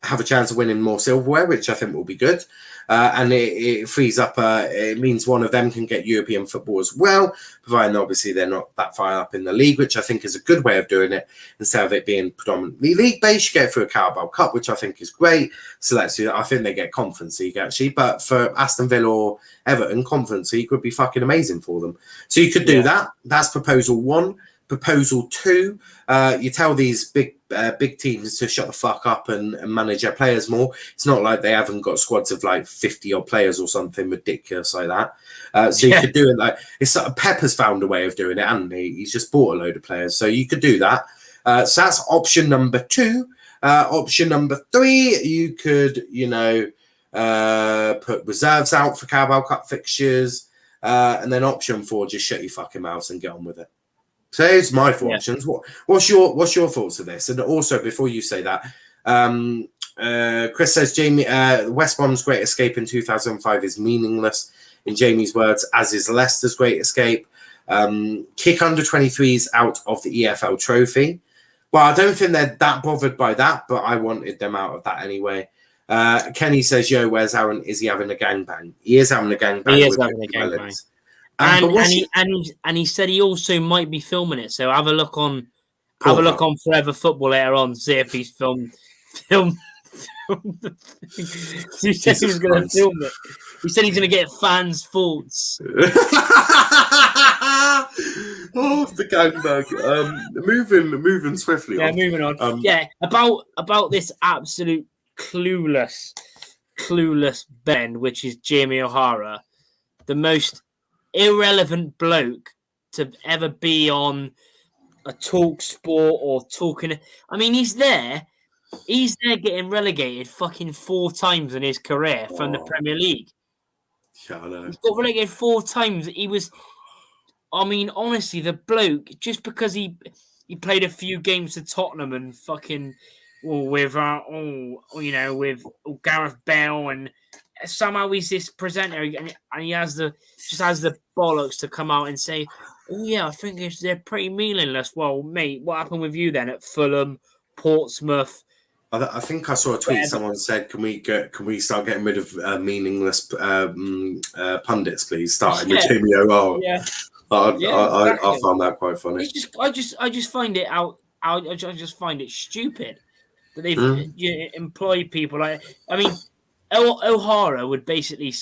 have a chance of winning more silverware, which I think will be good. And it frees up, it means one of them can get European football as well, providing obviously they're not that far up in the league, which I think is a good way of doing it. Instead of it being predominantly league-based, you get through a Carabao Cup, which I think is great. So I think they get Conference League, actually. But for Aston Villa or Everton, Conference League would be fucking amazing for them. So you could do that. That's proposal 1. Proposal 2, you tell these big teams to shut the fuck up and manage their players more. It's not like they haven't got squads of like 50 odd players or something ridiculous like that. So you could do it like Pepper's found a way of doing it, hasn't he? He's just bought a load of players, so you could do that. So that's option number 2. Option number 3, you could put reserves out for Carabao Cup fixtures, and then option 4, just shut your fucking mouth and get on with it. So here's my 4 options. What's your thoughts of this? And also, before you say that, Chris says West Brom's great escape in 2005 is meaningless. In Jamie's words, as is Leicester's great escape. Kick under 23s out of the EFL trophy. Well, I don't think they're that bothered by that, but I wanted them out of that anyway. Kenny says, "Yo, where's Aaron? Is he having a gangbang?" He is having a gangbang. He is having a gangbang. And he said he also might be filming it. So have a look on Forever Football later on, see if he's filmed the thing. He said he was going to film it. He said he's going to get fans' thoughts. Oh, the gangbang. Moving swiftly. Yeah, moving on. About this absolute clueless Ben, which is Jamie O'Hara, the most irrelevant bloke to ever be on a talk sport or talking. I mean, he's there getting relegated fucking 4 times in his career from the Premier League. Yeah, I know. He's got relegated 4 times. He was, I mean, honestly, the bloke, just because he played a few games for Tottenham and fucking with Gareth Bale, and somehow he's this presenter and he has the bollocks to come out and say, "Oh yeah, I think they're pretty meaningless." Well, mate, what happened with you then at Fulham, Portsmouth? I think I saw a tweet. Someone said, "Can we start getting rid of meaningless pundits, please?" Starting with Jamie O'Hara. Yeah. I found that quite funny. I just find it I just find it stupid that they've employed people like. I mean, O'Hara would basically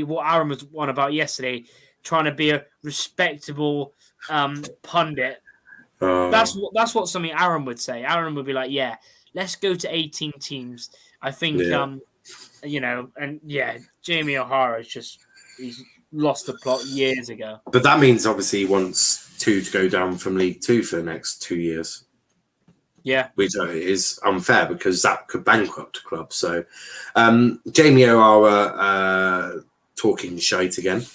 what Aaron was on about yesterday, trying to be a respectable pundit. That's what something Aaron would say. Aaron would be like, "Yeah, let's go to 18 teams." I think Jamie O'Hara he's lost the plot years ago. But that means obviously he wants 2 to go down from League 2 for the next 2 years. Yeah, which is unfair because that could bankrupt a club. So Jamie O'Hara talking shite again.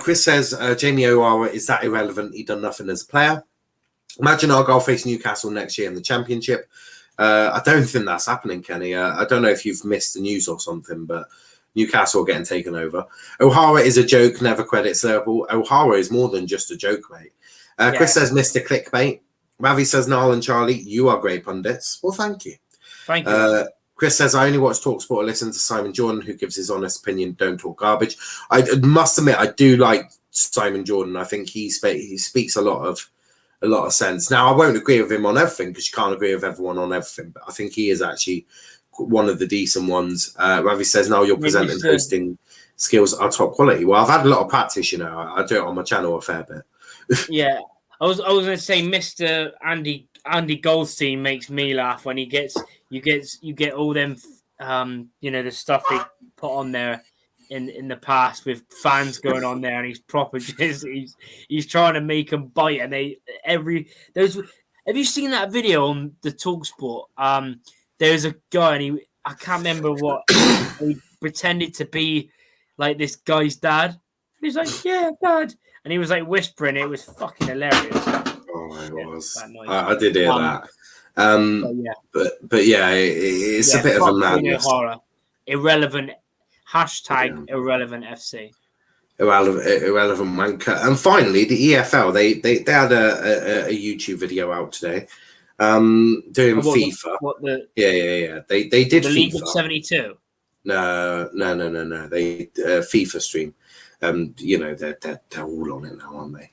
Chris says Jamie O'Hara is that irrelevant. He done nothing as a player. Imagine Argyle face Newcastle next year in the Championship. I don't think that's happening, Kenny. I don't know if you've missed the news or something, but Newcastle are getting taken over. O'Hara is a joke, never credits Liverpool. O'Hara is more than just a joke, mate. Chris says Mr. Clickbait. Ravi says, Niall and Charlie, you are great pundits. Well, thank you. Thank you. Chris says, I only watch TalkSport and listen to Simon Jordan, who gives his honest opinion, don't talk garbage. I must admit, I do like Simon Jordan. I think he speaks a lot of sense. Now, I won't agree with him on everything because you can't agree with everyone on everything, but I think he is actually one of the decent ones. Ravi says, no, your presenting hosting skills are top quality. Well, I've had a lot of practice, I do it on my channel a fair bit. Yeah. I was going to say, Mr. Andy Goldstein makes me laugh when you get all them, the stuff they put on there. in the past with fans going on there, and he's proper just he's trying to make them bite, and there's. Have you seen that video on the TalkSport? There's a guy, and I can't remember what he pretended to be like this guy's dad. He's like, yeah, dad, and he was like whispering. It was fucking hilarious. Oh, it was. I did hear that. But yeah, it's a bit of a madness. Horror. Irrelevant. Hashtag irrelevant FC. Irrelevant wanker. And finally, the EFL, they had a YouTube video out today, doing FIFA. Yeah. They did the FIFA. League of 72. No. They FIFA stream. They're all on it now, aren't they?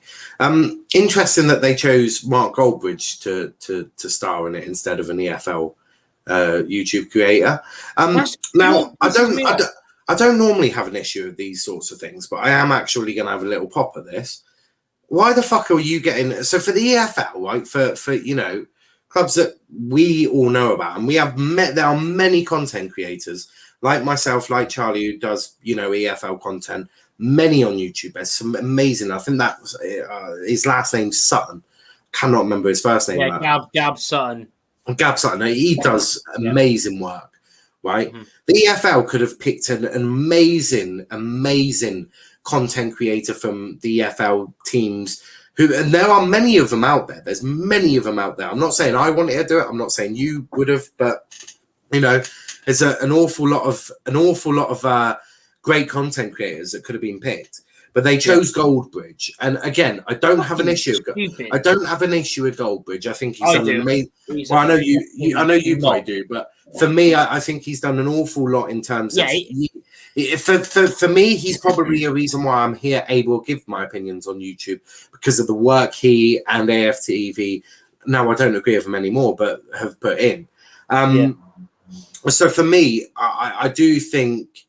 Interesting that they chose Mark Goldbridge to star in it instead of an EFL YouTube creator. Now I don't normally have an issue with these sorts of things, but I am actually going to have a little pop at this. Why the fuck are you getting so for the EFL, right? For clubs that we all know about, and there are many content creators like myself, like Charlie, who does EFL content. Many on YouTube. There's some amazing. I think that was his last name's Sutton. Cannot remember his first name. Yeah, Gab Sutton. Gab Sutton. He does amazing work. Right, the EFL could have picked an amazing content creator from the EFL teams. And there are many of them out there. There's many of them out there. I'm not saying I wanted to do it. I'm not saying you would have, but there's an awful lot of great content creators that could have been picked. But they chose Goldbridge, and again, I don't have an issue. I don't have an issue with Goldbridge. I think he's done amazing. Well, I know you probably do, but for me, I think he's done an awful lot in terms of. For me, he's probably a reason why I'm here able to give my opinions on YouTube because of the work he and AFTV. Now I don't agree with him anymore, but have put in. So for me, I do think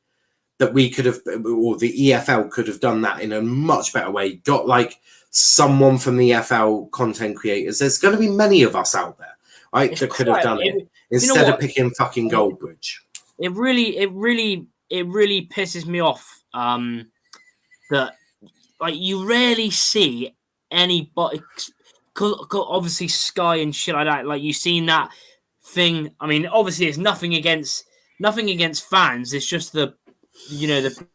that we could have, or the EFL could have done that in a much better way. Got like someone from the EFL content creators. There's going to be many of us out there, right, that could have done it instead of picking fucking Goldbridge. It really pisses me off that like you rarely see anybody. Obviously, Sky and shit like that. Like you've seen that thing. I mean, obviously, it's nothing against fans. It's just the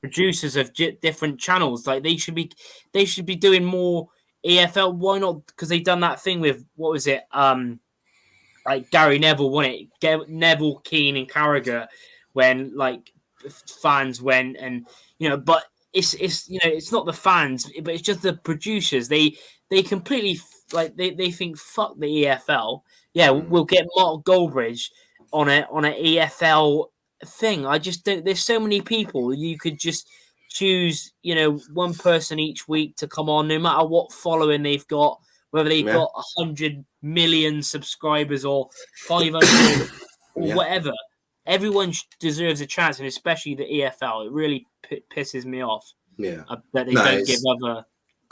producers of different channels. Like they should be doing more EFL. Why not? Because they've done that thing with what was it? Like Gary Neville won it. Neville, Keane, and Carragher when like fans went and but it's not the fans, but it's just the producers. They completely like they think fuck the EFL. Yeah, we'll get Mark Goldbridge on an EFL thing. I just don't. There's so many people. You could just choose, one person each week to come on, no matter what following they've got, whether they've got 100 million subscribers or 500 or whatever. Everyone deserves a chance, and especially the EFL. It really pisses me off. Yeah, that they don't give other.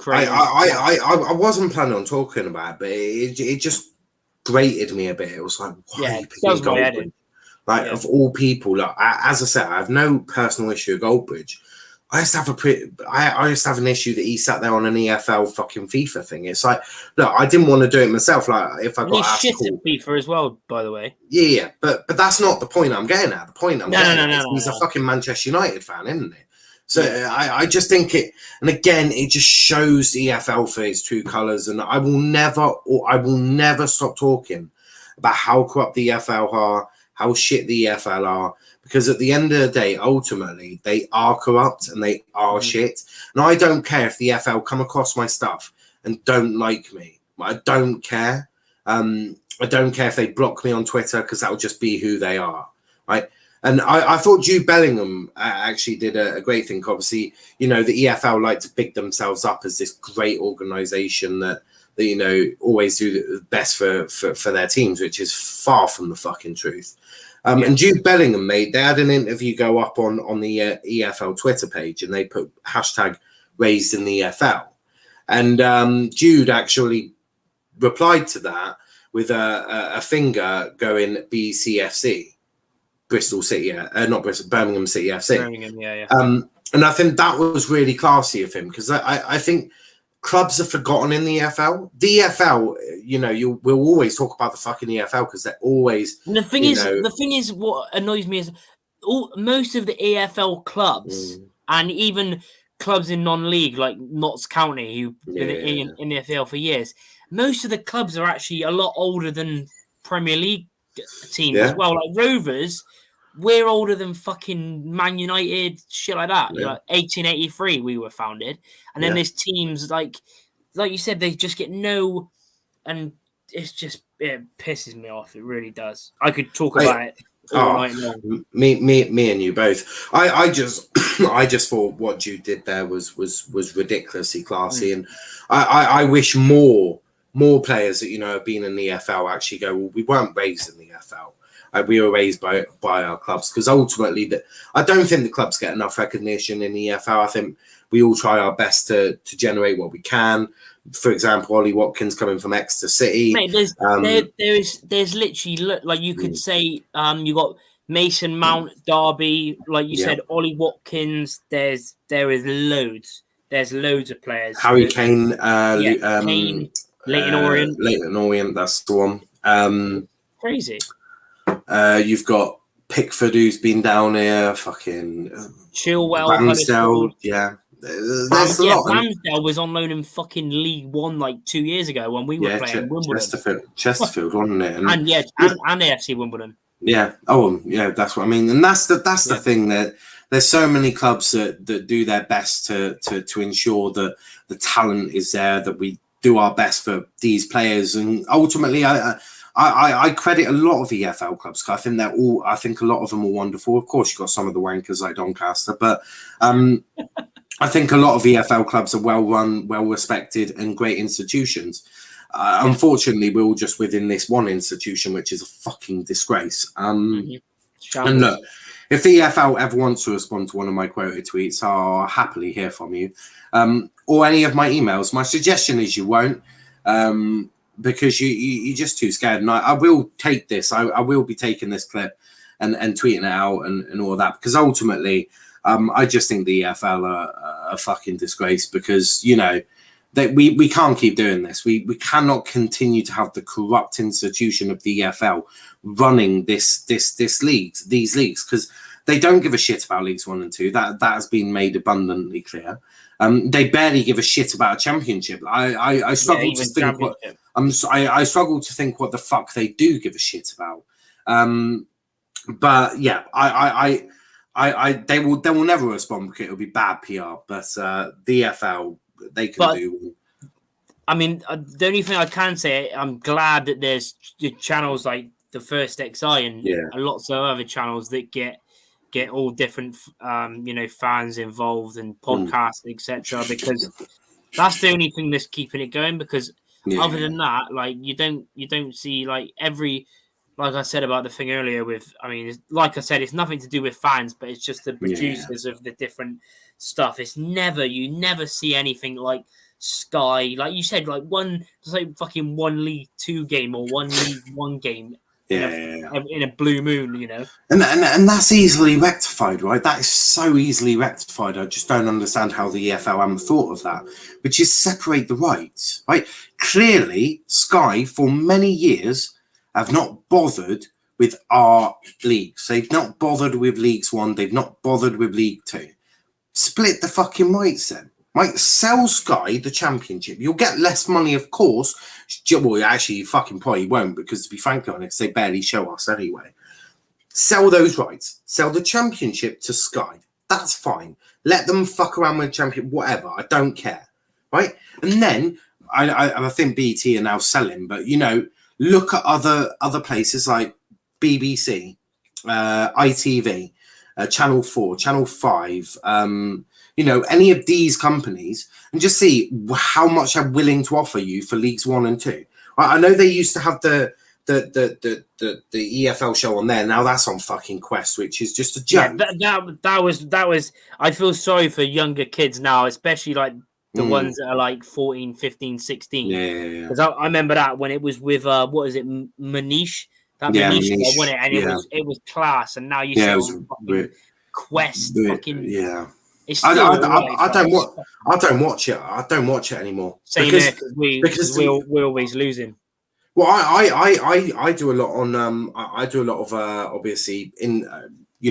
I wasn't planning on talking about it, but it just grated me a bit. It was like, why are you picking Goldbridge? Like of all people, like as I said, I have no personal issue with Goldbridge. I used to have an issue that he sat there on an EFL fucking FIFA thing. It's like, look, I didn't want to do it myself. Like if I got asked, he's shit at FIFA as well, by the way. Yeah, but that's not the point I'm getting at. The point I'm getting at is he's a fucking Manchester United fan, isn't it? So I just think it, and again, it just shows the EFL for its true colours. And I will never stop talking about how corrupt the EFL are, how shit the EFL are, because at the end of the day, ultimately, they are corrupt and they are shit. And I don't care if the EFL come across my stuff and don't like me. I don't care. I don't care if they block me on Twitter because that'll just be who they are, right? And I thought Jude Bellingham actually did a great thing. Obviously, the EFL like to big themselves up as this great organisation that always do the best for their teams, which is far from the fucking truth. And Jude Bellingham, they had an interview go up on the EFL Twitter page, and they put hashtag raised in the EFL. And Jude actually replied to that with a finger going BCFC. Bristol City, not Bristol, Birmingham City FC. Birmingham, yeah. And I think that was really classy of him, because I think clubs are forgotten in the EFL. The EFL, we'll always talk about the fucking EFL because they're always. And the thing is, what annoys me is most of the EFL clubs and even clubs in non-league like Notts County, who've been in the EFL for years, most of the clubs are actually a lot older than Premier League teams as well. Like Rovers, we're older than fucking Man United, shit like that. 1883 we were founded, and then there's teams like you said, they just get no, and it pisses me off. It really does. I could talk about it all night long. Me and you both. I just I just thought what Jude did there was ridiculously classy, and I wish more players that have been in the EFL actually go, well, we weren't raised in the EFL. We were raised by our clubs, because ultimately I don't think the clubs get enough recognition in the EFL. I think we all try our best to generate what we can. For example, Ollie Watkins coming from Exeter City. Mate, there's literally, like you could say, you got Mason Mount, Derby, like you said, Ollie Watkins. There is loads. There's loads of players. Harry Kane, Kane, Leighton Orient. Leighton Orient, that's the one. Crazy. You've got Pickford, who's been down here. Fucking Chilwell, Ramsdale. Yeah, there's a lot. Ramsdale was on loan in fucking League One like 2 years ago when we were playing Wimbledon. Chesterfield, wasn't it? And AFC Wimbledon. Yeah. Oh, yeah. That's what I mean. And that's the thing, that there's so many clubs that do their best to ensure that the talent is there, that we do our best for these players, and ultimately, I credit a lot of EFL clubs. I think I think a lot of them are wonderful. Of course, you've got some of the wankers like Doncaster, but I think a lot of EFL clubs are well run, well respected, and great institutions. Unfortunately, we're all just within this one institution, which is a fucking disgrace. And look, if the EFL ever wants to respond to one of my quoted tweets, I'll happily hear from you, or any of my emails. My suggestion is you won't. Because you're just too scared. And I will take this. I will be taking this clip and tweeting it out and all that, because ultimately, I just think the EFL are a fucking disgrace, because, that we can't keep doing this. We cannot continue to have the corrupt institution of the EFL running these leagues, because they don't give a shit about Leagues 1 and 2. That has been made abundantly clear. They barely give a shit about a championship. I struggle to think what I struggle to think what the fuck they do give a shit about. But yeah, they will never respond, because it'll be bad PR. But the EFL, they can do. I mean, the only thing I can say, I'm glad that there's channels like the First XI and lots of other channels that get all different, fans involved and podcasts, etc. Because that's the only thing that's keeping it going. Because other than that, like you don't see like like I said about the thing earlier with, like I said, it's nothing to do with fans, but it's just the producers of the different stuff. You never see anything like Sky, like you said, like fucking one League 2 game or one League 1 game. In a blue moon, and that's easily rectified, right? That is so easily rectified. I just don't understand how the EFL haven't thought of that, which is separate the rights, right? Clearly, Sky for many years have not bothered with our leagues. They've not bothered with Leagues 1. They've not bothered with League 2. Split the fucking rights then. Right, sell Sky the Championship. You'll get less money, of course. Well, actually, you fucking probably won't, because to be frankly honest, they barely show us anyway. Sell those rights. Sell the Championship to Sky. That's fine. Let them fuck around with Championship, whatever. I don't care. Right? And then, I think BT are now selling, but, look at other places like BBC, ITV, Channel 4, Channel 5, any of these companies, and just see how much they're willing to offer you for Leagues 1 and 2. I know they used to have the EFL show on there. Now that's on fucking Quest, which is just a joke. Yeah, that was. I feel sorry for younger kids now, especially like the ones that are like 14, 15, 16. Yeah. Because I remember that when it was with what is it, Manish? Manish won it, and it was class. And now you see Quest, It's I, still I, alright, I but don't it's watch. I don't watch it. I don't watch it anymore same here because we're always losing. well, I do a lot on I do a lot of obviously in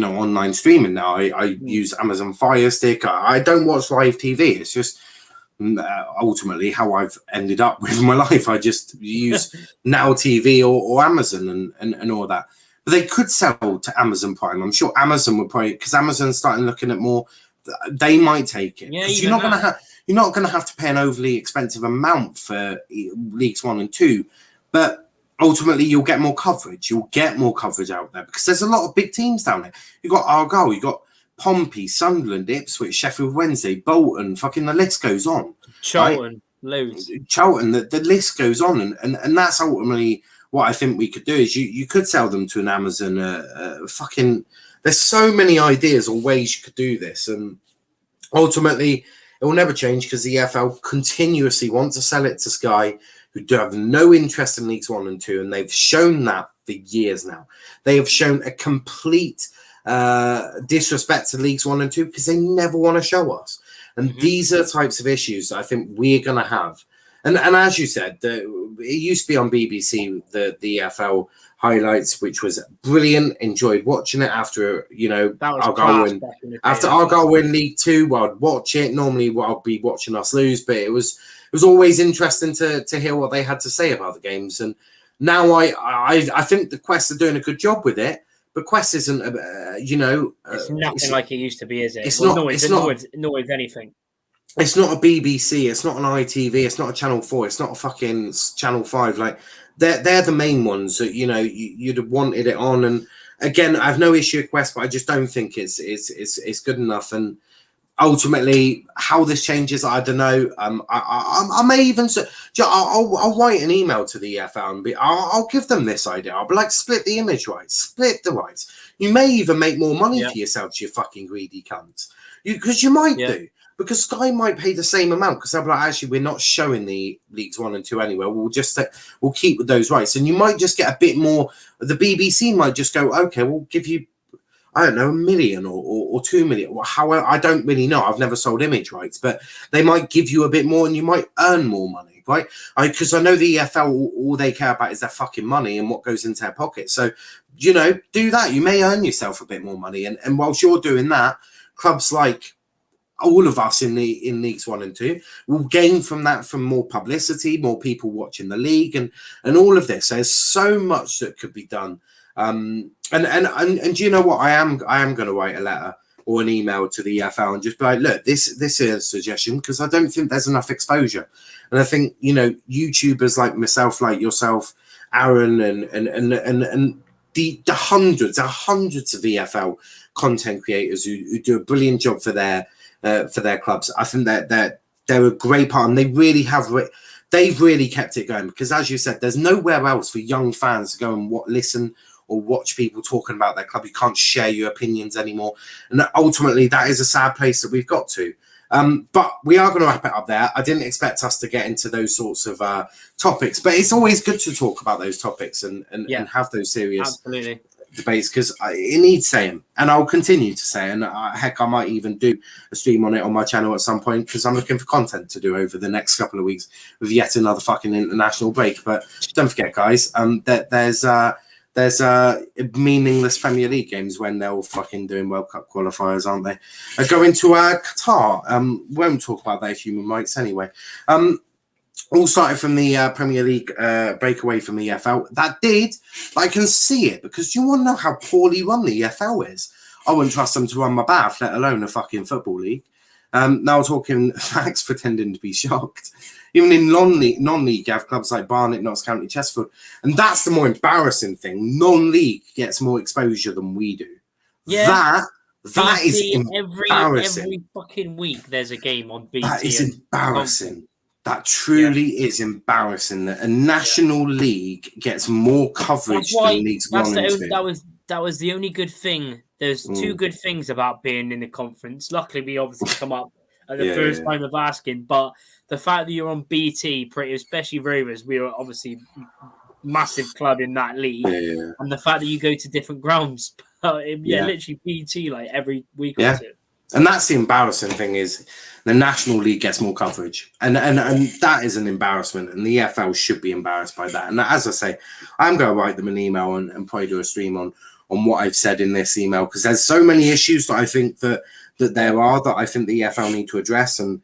online streaming now. I use Amazon Fire Stick. I don't watch live TV. It's just ultimately how I've ended up with my life. I just use Now TV or Amazon and all that. But they could sell to Amazon Prime. I'm sure Amazon would probably, because Amazon's starting looking at more. They might take it because you're not going to have to pay an overly expensive amount for Leagues 1 and 2, but ultimately you'll get more coverage. You'll get more coverage out there because there's a lot of big teams down there. You've got Argyle, you've got Pompey, Sunderland, Ipswich, Sheffield Wednesday, Bolton, fucking the list goes on. Charlton, right? loads. Charlton, the list goes on. And that's ultimately what I think we could do is you could sell them to an Amazon. There's so many ideas or ways you could do this. And ultimately, it will never change because the EFL continuously want to sell it to Sky, who do have no interest in Leagues 1 and 2. And they've shown that for years now. They have shown a complete disrespect to Leagues 1 and 2 because they never want to show us. And these are the types of issues I think we're going to have. And as you said, it used to be on BBC, the EFL highlights, which was brilliant. Enjoyed watching it after, Argyle win League 2. Well, I'd watch it. Normally, I'll be watching us lose, but it was always interesting to hear what they had to say about the games. And now I think the Quest are doing a good job with it. But Quest isn't, it's nothing like it used to be, is it? It's well, not. No, it's not. No, if anything. It's not a BBC. It's not an ITV. It's not a Channel 4. It's not a fucking Channel 5. Like they're the main ones that you'd have wanted it on. And again, I have no issue with Quest, but I just don't think it's good enough. And ultimately, how this changes, I don't know. I may even I'll write an email to the EFL and I'll give them this idea. I'll be like, split the image rights, split the rights. You may even make more money for yourselves, you fucking greedy cunts. Because you might do. Because Sky might pay the same amount because they'll be like, actually, we're not showing the Leagues 1 and 2 anywhere. We'll keep with those rights. And you might just get a bit more. The BBC might just go, okay, we'll give you, I don't know, $1 million or 2 million. However, I don't really know. I've never sold image rights, but they might give you a bit more and you might earn more money, right? Because I know the EFL, all they care about is their fucking money and what goes into their pocket. So, do that. You may earn yourself a bit more money. And whilst you're doing that, clubs like all of us in Leagues 1 and 2 will gain from that, from more publicity, more people watching the league, and all of this. There's so much that could be done. And do you know what? I am going to write a letter or an email to the EFL and just be like, look, this is a suggestion because I don't think there's enough exposure. And I think YouTubers like myself, like yourself, Aaron, and the hundreds of EFL content creators who do a brilliant job for their clubs. I think that they're a great part, and they really have. They've really kept it going because, as you said, there's nowhere else for young fans to go and listen or watch people talking about their club. You can't share your opinions anymore, and ultimately, that is a sad place that we've got to. But we are going to wrap it up there. I didn't expect us to get into those sorts of topics, but it's always good to talk about those topics and have those serious debates because it needs saying, and I'll continue to say, and heck, I might even do a stream on it on my channel at some point because I'm looking for content to do over the next couple of weeks with yet another fucking international break. But don't forget, guys, that there's meaningless Premier League games when they're all fucking doing World Cup qualifiers, aren't they? Going to Qatar. Won't talk about their human rights anyway. All started from the Premier League breakaway from the EFL. That did, but I can see it because you want to know how poorly run the EFL is. I wouldn't trust them to run my bath, let alone a fucking football league. Now talking facts, pretending to be shocked. Even in non-league, you have clubs like Barnet, Notts County, Chesterfield. And that's the more embarrassing thing. Non-league gets more exposure than we do. Yeah. That is embarrassing. Every fucking week there's a game on BT. That is embarrassing. That truly is embarrassing that a national league gets more coverage than Leagues 1 and 2. That was the only good thing. There's two good things about being in the conference. Luckily, we obviously come up at the first time of asking, but the fact that you're on BT, especially Rovers, we are obviously massive club in that league, and the fact that you go to different grounds, literally BT like every week or two. And that's the embarrassing thing is the National League gets more coverage. And that is an embarrassment. And the EFL should be embarrassed by that. And as I say, I'm going to write them an email and probably do a stream on what I've said in this email, because there's so many issues that I think that there are that I think the EFL need to address, and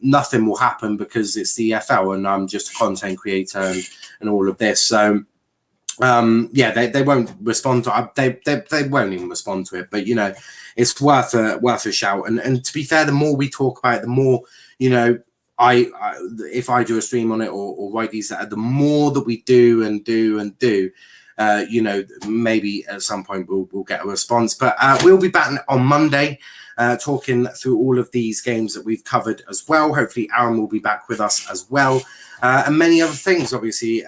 nothing will happen because it's the EFL and I'm just a content creator and all of this. So they won't respond to they won't even respond to it, but you know, it's worth a shout. And to be fair, the more we talk about it, the more, you know, I if I do a stream on it or write these, the more that we do, you know, maybe at some point we'll get a response. But we'll be back on Monday talking through all of these games that we've covered as well. Hopefully Aaron will be back with us as well, and many other things, obviously.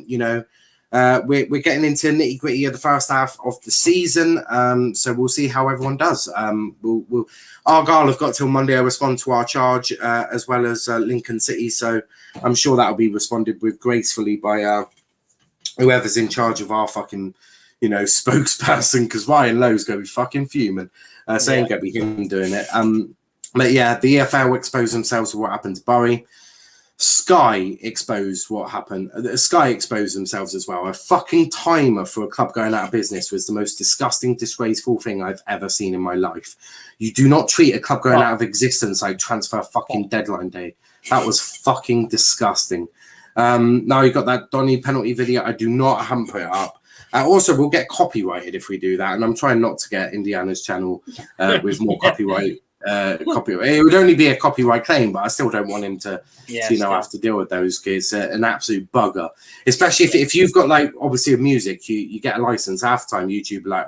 You know, we're getting into nitty gritty of the first half of the season, so we'll see how everyone does. We'll Argyle have got till Monday to respond to our charge, as well as Lincoln City, so I'm sure that'll be responded with gracefully by whoever's in charge of our fucking, you know, spokesperson, because Ryan Lowe's going to be fucking fuming. So ain't going to be him doing it. But yeah, the EFL exposed themselves to what happened to Bury. Sky exposed what happened. Sky exposed themselves as well. A fucking timer for a club going out of business was the most disgusting, disgraceful thing I've ever seen in my life. You do not treat a club going out of existence like transfer fucking deadline day. That was fucking disgusting. Now you got that Donny penalty video. I haven't put it up. Also, we'll get copyrighted if we do that, and I'm trying not to get Indiana's channel with more copyright. It would only be a copyright claim, but I still don't want him to have to deal with those. It's an absolute bugger, especially if you've got, like, obviously with music, you get a license. Half the time YouTube like,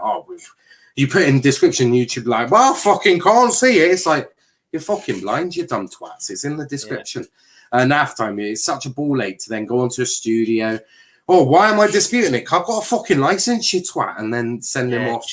you put in description, YouTube like, well, fucking can't see it. It's like, you're fucking blind, you dumb twats. It's in the description. And half time, it's such a ball ache to then go onto a studio. Oh, why am I disputing it? I've got a fucking license, you twat, and then send him off.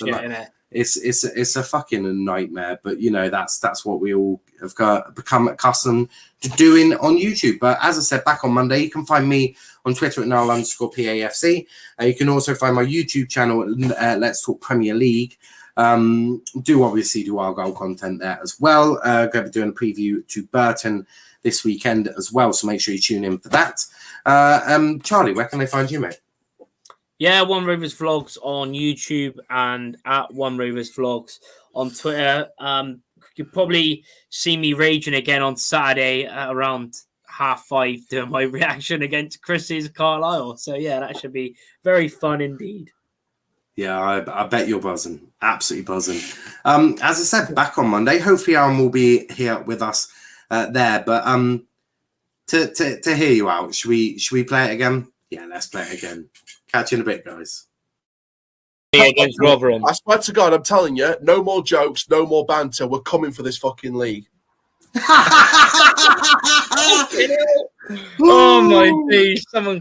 It's a fucking nightmare. But you know, that's what we all have become accustomed to doing on YouTube. But as I said, back on Monday, you can find me on Twitter at @Niall_PAFC. You can also find my YouTube channel at Let's Talk Premier League. Do Argyle content there as well. Going to be doing a preview to Burton this weekend as well, so make sure you tune in for that. Charlie, where can they find you, mate? Yeah, One Rovers Vlogs on YouTube and at One Rovers Vlogs on Twitter. You'll probably see me raging again on Saturday at around 5:30 doing my reaction against Chris's Carlisle. So yeah, that should be very fun indeed. Yeah, I bet you're buzzing. Absolutely buzzing. As I said, back on Monday. Hopefully Aaron will be here with us there. But to hear you out, should we play it again? Yeah, let's play it again. Catch you in a bit, guys. Against Rotherham. I swear to God, I'm telling you, no more jokes, no more banter. We're coming for this fucking league. Oh my days! Someone